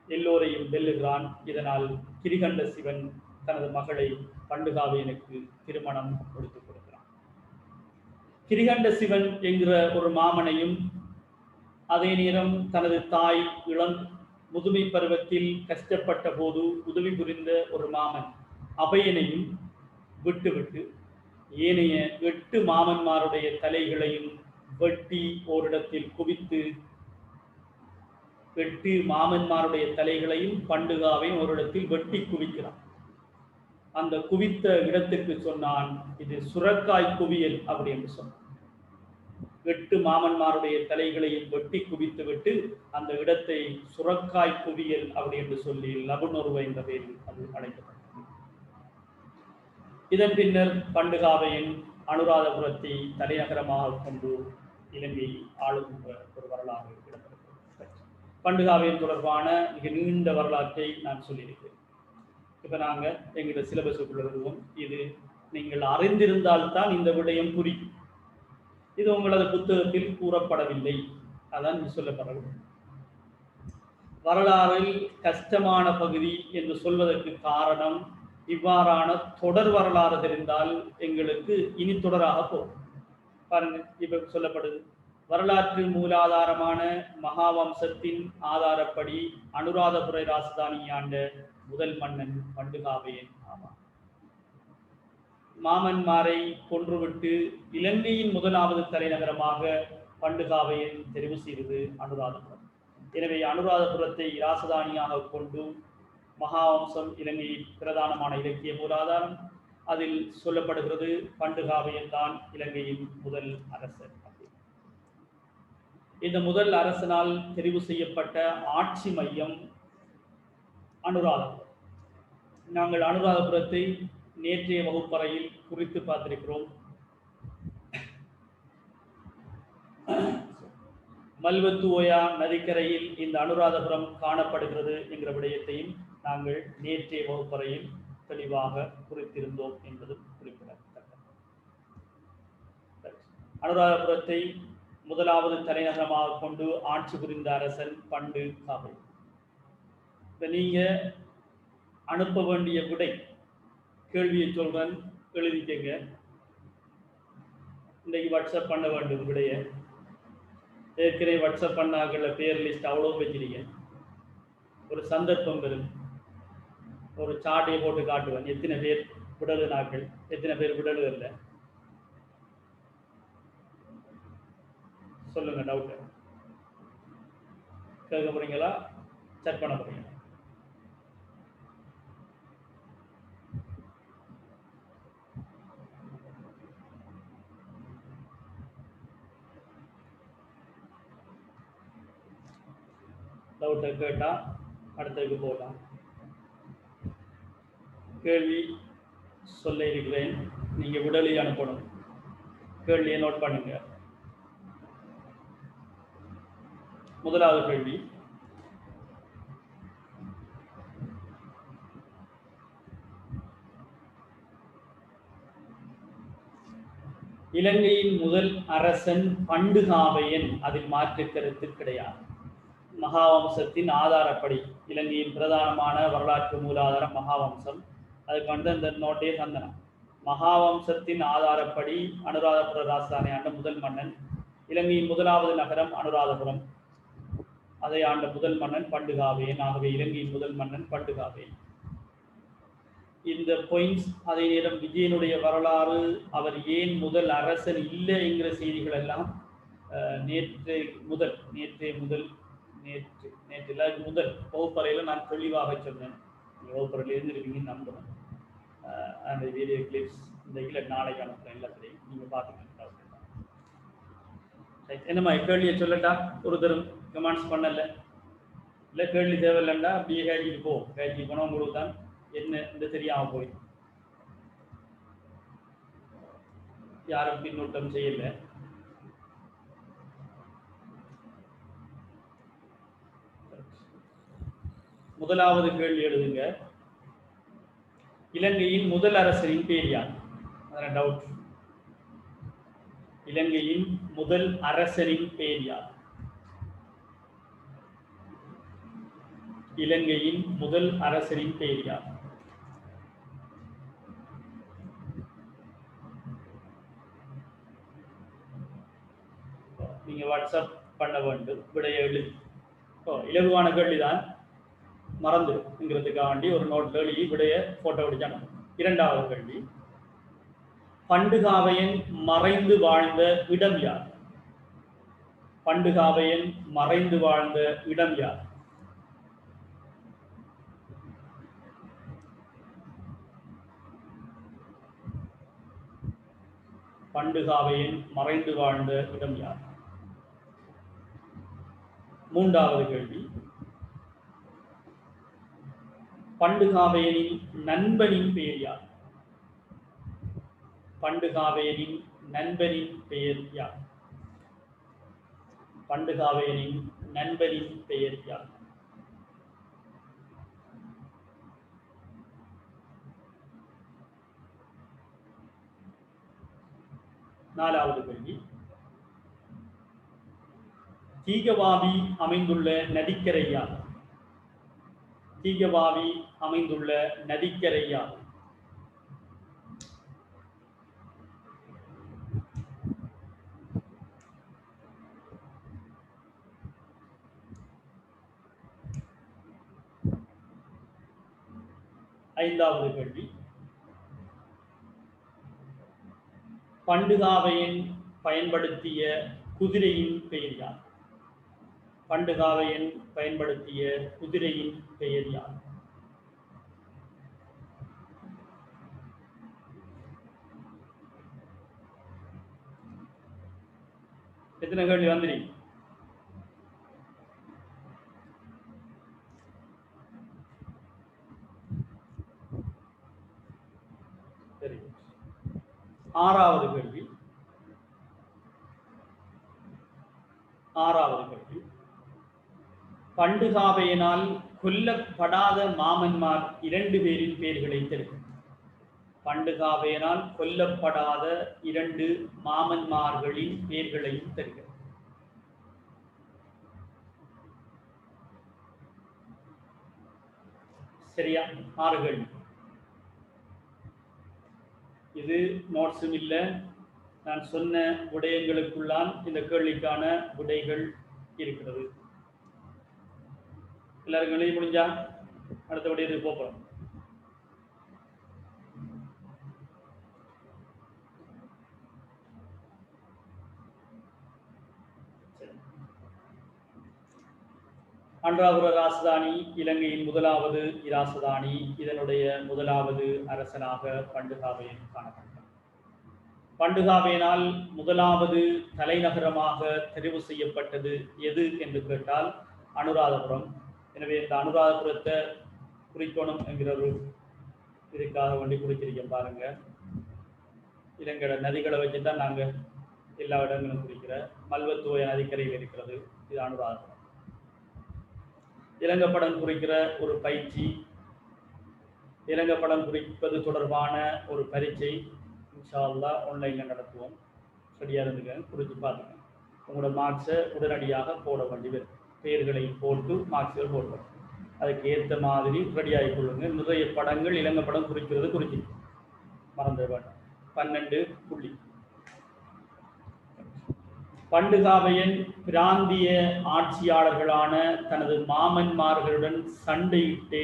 Speaker 1: எல்லோரையும் வெல்லுகிறான். இதனால் கிரிகண்ட சிவன் தனது மகளை பண்டுகாவையனுக்கு திருமணம் கொடுத்துக் கொடுக்கிறான். கிரிகண்ட சிவன் என்கிற ஒரு மாமனையும், அதே நேரம் தனது தாய் முதுமை பருவத்தில் கஷ்டப்பட்ட போது உதவி புரிந்த ஒரு மாமன் அபயனையும் விட்டுவிட்டு ஏனைய 8 மாமன்மாருடைய தலைகளையும் வெட்டி ஓரிடத்தில் குவித்து 8 மாமன்மாருடைய தலைகளையும் பண்டுகாவையும் ஓரிடத்தில் வெட்டி குவிக்கிறான். அந்த குவித்த இடத்துக்கு சொன்னான், இது சுரக்காய் குவியல் அப்படி என்று சொன்னான். 8 மாமன்மாருடைய தலைகளையும் வெட்டி குவித்து விட்டு அந்த இடத்தை சுரக்காய் குவியல் அப்படி என்று சொல்லி லபுனொருவ என்ற பெயரில் அது அழைக்கப்பட்டது. இதன் பின்னர் பண்டுகாவையன் அனுராதபுரத்தை தலைநகரமாக கொண்டு இலங்கையை ஆளுகின்ற ஒரு வரலாறு இடம்பெறுகிறது. பண்டுகாவையன் தொடர்பான மிக நீண்ட வரலாற்றை நான் சொல்லியிருக்கிறேன். இப்போ நாங்கள் எங்களோட சிலபஸுக்குள்ள வருவோம். இது நீங்கள் அறிந்திருந்தால்தான் இந்த விடயம் புரியும். இது உங்களது புத்தகத்தில் கூறப்படவில்லை, அதான் சொல்லப்படவில்லை. வரலாறில் கஷ்டமான பகுதி என்று சொல்வதற்கு காரணம், இவ்வாறான தொடர் வரலாறு தெரிந்தால் எங்களுக்கு இனி தொடராக போகும். பாருங்க, இப்ப சொல்லப்படுது, வரலாற்று மூலாதாரமான மகாவம்சத்தின் ஆதாரப்படி அனுராதபுர ராசதானி ஆண்ட முதல் மன்னன் பண்டுகாவையன் ஆவான். மாமன்மாரை கொன்றுவிட்டு இலங்கையின் முதலாவது தலைநகரமாக பண்டுகாவையை தெரிவு செய்தது அனுராதபுரம். எனவே அனுராதபுரத்தை ராசதானியாக கொண்டு மகாவம்சம் இலங்கையின் பிரதானமான இலக்கிய மூலாதாரம். அதில் சொல்லப்படுகிறது பண்டுகாவையன் தான் இலங்கையின் முதல் அரசர். இந்த முதல் அரசனால் தெரிவு செய்யப்பட்ட ஆட்சி மையம் அனுராதபுரம். நாங்கள் அனுராதபுரத்தை நேற்றைய வகுப்பறையில் குறித்து பார்த்திருக்கிறோம். மல்வத்து ஓயா நதிக்கரையில் இந்த அனுராதபுரம் காணப்படுகிறது என்கிற விடயத்தையும் நாங்கள் நேற்றைய வகுப்பறையில் தெளிவாக குறித்திருந்தோம் என்பது குறிப்பிடத்தக்கது. அனுராதபுரத்தை முதலாவது தலைநகரமாக கொண்டு ஆட்சி புரிந்த அரசன் பண்டுகாவை. இப்ப நீங்க அனுப்ப வேண்டிய விடை கேள்வியை சொல்றேன், எழுதிக்கங்க. இன்றைக்கு வாட்ஸ்அப் பண்ண வேண்டும் விடைய. ஏற்கனவே வாட்ஸ்அப் பண்ணாங்கல்ல, பேர் லிஸ்ட் அவ்வளோ வச்சிருக்கேன். ஒரு சந்தர்ப்பம் பெறும், ஒரு சாட்டையை போட்டு காட்டுவேன் எத்தனை பேர் விடலு நாட்கள், எத்தனை பேர் விடலு இல்லை. சொல்லுங்க, டவுட் கேட்க போறீங்களா, செக் பண்ண போறீங்களா? டவுட்டை கேட்டா அடுத்ததுக்கு போகலாம். கேள்வி சொல்ல இருக்கிறேன், நீங்க விடலி அனுப்பணும். கேள்வியை நோட் பண்ணுங்க. முதலாவது கேள்வி, இலங்கையின் முதல் அரசன் பண்டுகாவையன், அதில் மாற்று கருத்து கிடையாது. மகாவம்சத்தின் ஆதாரப்படி இலங்கையின் பிரதானமான வரலாற்று மூலாதாரம் மகாவம்சம். அதுக்கு வந்து இந்த நோட்டே தந்தனம். மகாவம்சத்தின் ஆதாரப்படி அனுராதபுர ராசதானை ஆண்ட முதல் மன்னன், இலங்கையின் முதலாவது நகரம் அனுராதபுரம். அதை ஆண்ட முதல் மன்னன் பண்டுகாவையன். ஆகவே இலங்கையின் முதல் மன்னன் பண்டுகாவையன். இந்த பாயிண்ட்ஸ், அதே நேரம் விஜயனுடைய வரலாறு, அவர் ஏன் முதல் அரசன் இல்லை என்கிற செய்திகள் எல்லாம் நேற்றைய முதல் வகுப்பறையில் நான் தெளிவாக சொன்னேன். வகுப்பறையில் இருந்திருப்பீங்கன்னு நம்புகிறேன். அந்த வீடியோ கிளிப்ஸ் இந்த இல்லை நாளைக்கு அனுப்புகிறேன், எல்லாத்தையும் நீங்கள் பார்த்துக்கணும். என்னம்மா கேள்வியை சொல்லட்டா? ஒருத்தரும் கமெண்ட்ஸ் பண்ணல, இல்லை கேள்வி தேவையில்லைண்டா அப்படியே கேள்விக்கு போ. கேள்விக்கு போனால் உங்களுக்கு தான் என்ன இந்த தெரியாமல் போய் யாரும் பின்னூட்டம் செய்யல. முதலாவது கேள்வி எழுதுங்க, இலங்கையின் முதல் அரசரின் பேர் யார்? அதான் டவுட். இலங்கையின் முதல் அரசரின் பேர் யார்? இலங்கையின் முதல் அரசரின் பேர் யார்? நீங்க வாட்ஸ்அப் பண்ண வேண்டும், விடைய எழுதி. இலகுவான கேள்விதான், மறந்துங்கிறதுக்காக வேண்டி ஒரு நோட்ல எழுதி விடைய போட்டோ பிடிச்சாங்க. இரண்டாவது கேள்வி, பண்டுகாவையன் மறைந்து வாழ்ந்த இடம் யார்? பண்டுகாவையன் மறைந்து வாழ்ந்த இடம் யார்? பண்டுகாவையன் மறைந்து வாழ்ந்த இடம் யார்? மூன்றாவது கேள்வி, பண்டுகாவையனின் நண்பனின் பெயர் யார்? பண்டுகாவையனின் நண்பனின் பெயர் யார்? பண்டுகாவையனின் நண்பனின் பெயர் யார்? நாலாவது கேள்வி, தீகவாவி அமைந்துள்ள நதிக்கரை யார்? தீகவாவி அமைந்துள்ள நதிக்கரை யார்? ஐந்தாவது கேள்வி, பண்டுகாவையன் பயன்படுத்திய குதிரையின் பெயர் யார்? பண்டுகாவையன் பயன்படுத்திய குதிரையின் பெயர் யார்? எத்தனை கேள்வி வந்துரு? சரி, ஆறாவது கேள்வி. பண்டுகாவையனால் கொல்லப்படாத மாமன்மார் 2 பேரின் பெயர்களை தருக. பண்டுகாவையனால் கொல்லப்படாத 2 மாமன்மார்களின் பெயர்களையும் தருக. சரியா? 6 கேள்வி. இது நோட்ஸும் இல்லை, நான் சொன்ன விடயங்களுக்குள்ளான் இந்த கேள்விக்கான விடைகள் இருக்கிறது. எல்லாரும் எழுதி முடிஞ்சா அடுத்த விடயத்துக்கு போகிறோம். அன்றாபுர ராசதானி இலங்கையின் முதலாவது இராசதானி. இதனுடைய முதலாவது அரசனாக பண்டுகாவையன் காணப்பட்டார். பண்டுகாவையனால் முதலாவது தலைநகரமாக தெரிவு செய்யப்பட்டது எது என்று கேட்டால் அனுராதபுரம். எனவே இந்த அனுராதபுரத்தை குறிக்கணும் என்கிற ஒரு இதுக்காக வேண்டி குறிச்சிருக்கேன் பாருங்க. இலங்கை நதிகளை வச்சு தான் நாங்கள் எல்லா இடங்களும் குறிக்கிற மல்வத்துவ நதிக்கரையில் இருக்கிறது. இது அனுராதபுரம். இலங்கைப்படம் குறிக்கிற ஒரு பயிற்சி, இலங்கைப்படம் குறிப்பது தொடர்பான ஒரு பரீட்சை இன்ஷா அல்லாஹ் ஆன்லைனில் நடத்துவோம். சரியாக இருந்துங்க, குறித்து பார்த்துங்க. உங்களோட மார்க்ஸை உடனடியாக போட வேண்டியது, பெயர்களை போட்டு மார்க்ஸுகள் போடுவோம். அதுக்கு ஏற்ற மாதிரி ரெடியாகி கொள்ளுங்க. நிறைய படங்கள் இலங்கைப்படம் குறிக்கிறது குறிச்சி மறந்துட வேண்டாம். 12 புள்ளி. பண்டுகாவையன் பிராந்திய ஆட்சியாளர்களான தனது மாமன்மார்களுடன் சண்டையிட்டு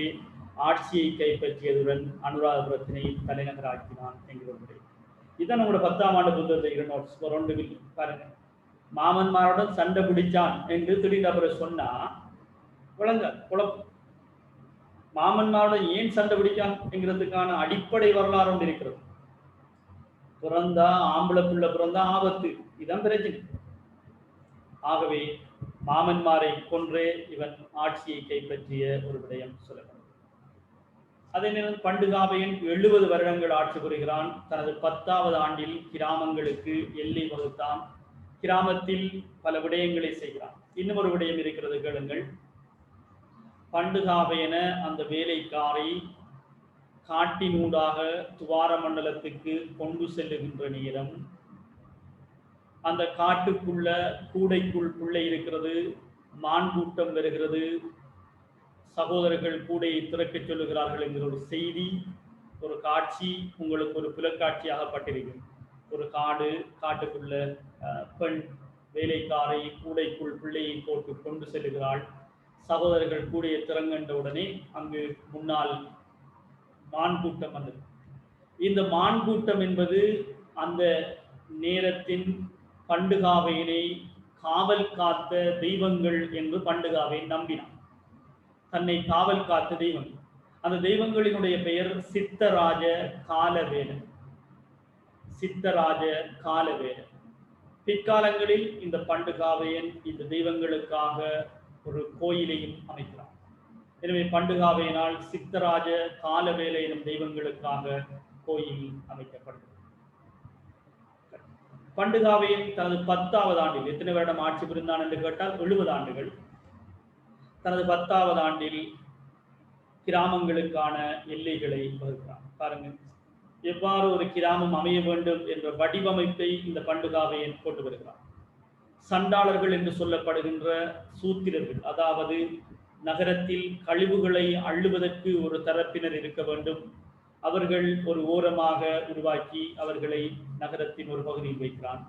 Speaker 1: ஆட்சியை கைப்பற்றியதுடன் அனுராதபுரத்தினை தலைநகராக்கினான் என்கிறது. இதான் நம்மளோட 10ஆம் ஆண்டு புத்தகத்தை நோட்ஸ் 2 பாருங்க. மாமன்மாருடன் சண்டை பிடிச்சான் என்று திடீர்னு அப்புறம் சொன்னா குழந்தை குழப்பம். மாமன்மாருடன் ஏன் சண்டை பிடிச்சான் என்கிறதுக்கான அடிப்படை வரலாறு ஒன்று இருக்கிறது. பிறந்தா ஆம்பளை பிள்ளை பிறந்தா ஆபத்து, இதான் பிரச்சனை. ஆகவே மாமன்மாரை கொன்றே இவன் ஆட்சியை கைப்பற்றிய ஒரு விடயம் சொல்லப்படும். அதே நேரம் பண்டுகாவையன் 70 வருடங்கள் ஆட்சி புரிகிறான். தனது 10ஆவது ஆண்டில் கிராமங்களுக்கு எல்லை வகுத்தான். கிராமத்தில் பல விடயங்களை செய்கிறான். இன்னும் ஒரு விடயம் இருக்கிறது, கேளுங்கள். பண்டுகாவையன அந்த வேலைக்காரை காட்டினூடாக துவார மண்டலத்துக்கு கொண்டு செல்லுகின்ற நேரம் அந்த காட்டுக்குள்ள கூடைக்குள் புள்ளை இருக்கிறது, மான் கூட்டம் வருகிறது, சகோதரர்கள் கூடையை திறக்க சொல்லுகிறார்கள் என்கிற ஒரு செய்தி, ஒரு காட்சி உங்களுக்கு ஒரு புலக்காட்சியாகப்பட்டிருக்கும். ஒரு காட்டுக்குள்ள பெண் வேலைக்காரை கூடைக்குள் பிள்ளையை போட்டு கொண்டு செல்லுகிறாள். சகோதரர்கள் கூடையை திறங்கண்ட உடனே அங்கு முன்னால் மான் கூட்டம் வந்தது. இந்த மான் கூட்டம் என்பது அந்த நேரத்தின் பண்டுகாவையனை காவல் காத்த தெய்வங்கள் என்று பண்டுகாவையன் நம்பினான். தன்னை காவல் காத்த தெய்வங்கள், அந்த தெய்வங்களினுடைய பெயர் சித்தராஜ காலவேலன். சித்தராஜ காலவேலன். பிற்காலங்களில் இந்த பண்டுகாவையன் இந்த தெய்வங்களுக்காக ஒரு கோயிலையும் அமைக்கிறார். எனவே பண்டுகாவையினால் சித்தராஜ காலவேலை எனும் தெய்வங்களுக்காக கோயில் அமைக்கப்படுகிறது. பண்டுகாவையன் தனது 10ஆவது ஆண்டில் எத்தனை வருடம் ஆட்சி புரிந்தான் என்று கேட்டால் 70 ஆண்டுகள். தனது 10ஆவது ஆண்டில் கிராமங்களுக்கான எல்லைகளை வகுக்கிறான். பாருங்க எவ்வாறு ஒரு கிராமம் அமைய வேண்டும் என்ற வடிவமைப்பை இந்த பண்டுகாவையன் கொண்டு வருகிறார். சண்டாளர்கள் என்று சொல்லப்படுகின்ற சூத்திரர்கள், அதாவது நகரத்தில் கழிவுகளை அள்ளுவதற்கு ஒரு தரப்பினர் இருக்க வேண்டும். அவர்கள் ஒரு ஓரமாக உருவாக்கி அவர்களை நகரத்தின் ஒரு பகுதியில் வைக்கிறான்.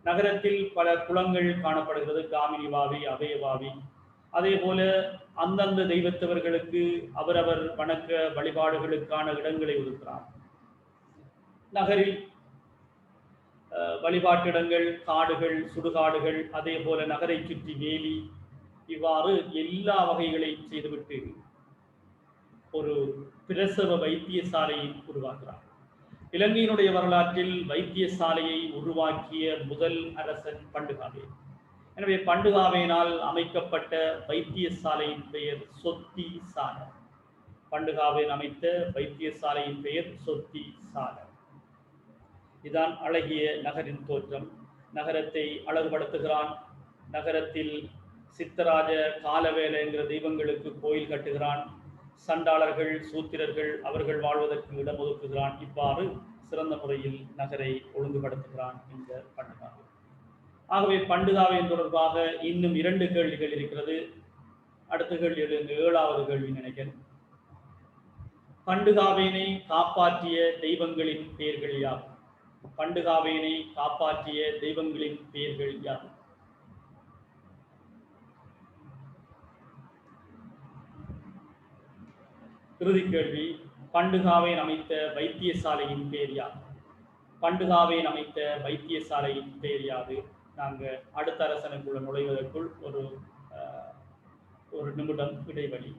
Speaker 1: நகரத்தில் பல குளங்கள் காணப்படுகிறது, காமினி வாவி, அபயவாவி. அதே போல அந்தந்த தெய்வத்தவர்களுக்கு அவரவர் வணக்க வழிபாடுகளுக்கான இடங்களை ஒதுக்கிறார். நகரில் வழிபாட்டிடங்கள், காடுகள், சுடுகாடுகள், அதே போல நகரை சுற்றி வேலி, இவ்வாறு எல்லா வகைகளையும் செய்துவிட்டு ஒரு பிரசவ வைத்தியசாலையை உருவாக்குகிறார். இலங்கையினுடைய வரலாற்றில் வைத்தியசாலையை உருவாக்கிய முதல் அரசன் பண்டுகாவே. எனவே பண்டுகாவேனால் அமைக்கப்பட்ட வைத்தியசாலையின் பெயர் சொத்தி சால. பண்டுகாவேன் அமைத்த வைத்தியசாலையின் பெயர் சொத்தி சால. இதான் அழகிய நகரின் தோற்றம். நகரத்தை அழகுபடுத்துகிறான். நகரத்தில் சித்தராஜ காலவேல என்கிற தெய்வங்களுக்கு கோயில் கட்டுகிறான். சண்டாளர்கள், சூத்திரர்கள் அவர்கள் வாழ்வதற்கு இடம் ஒதுக்குகிறான். இவ்வாறு சிறந்த முறையில் நகரை ஒழுங்குபடுத்துகிறான் இந்த பண்டுகாவே. ஆகவே பண்டுகாவேன் தொடர்பாக இன்னும் 2 கேள்விகள் இருக்கிறது. அடுத்த கேள்வி 7வது கேள்வி நினைக்கிறேன். பண்டுகாவேனை காப்பாற்றிய தெய்வங்களின் பெயர்கள் யார்? பண்டுகாவேனை காப்பாற்றிய தெய்வங்களின் பெயர்கள் யார்? இறுதி கேள்வி, பண்டுகாவேன் அமைத்த வைத்தியசாலையின் பெயர் யாது? பண்டுகாவேன் அமைத்த வைத்தியசாலையின் பெயர் யாது? நாங்கள் அடுத்த அரசனுக்குள்ள நுழைவதற்குள் ஒரு நிமிடம் இடைவெளி.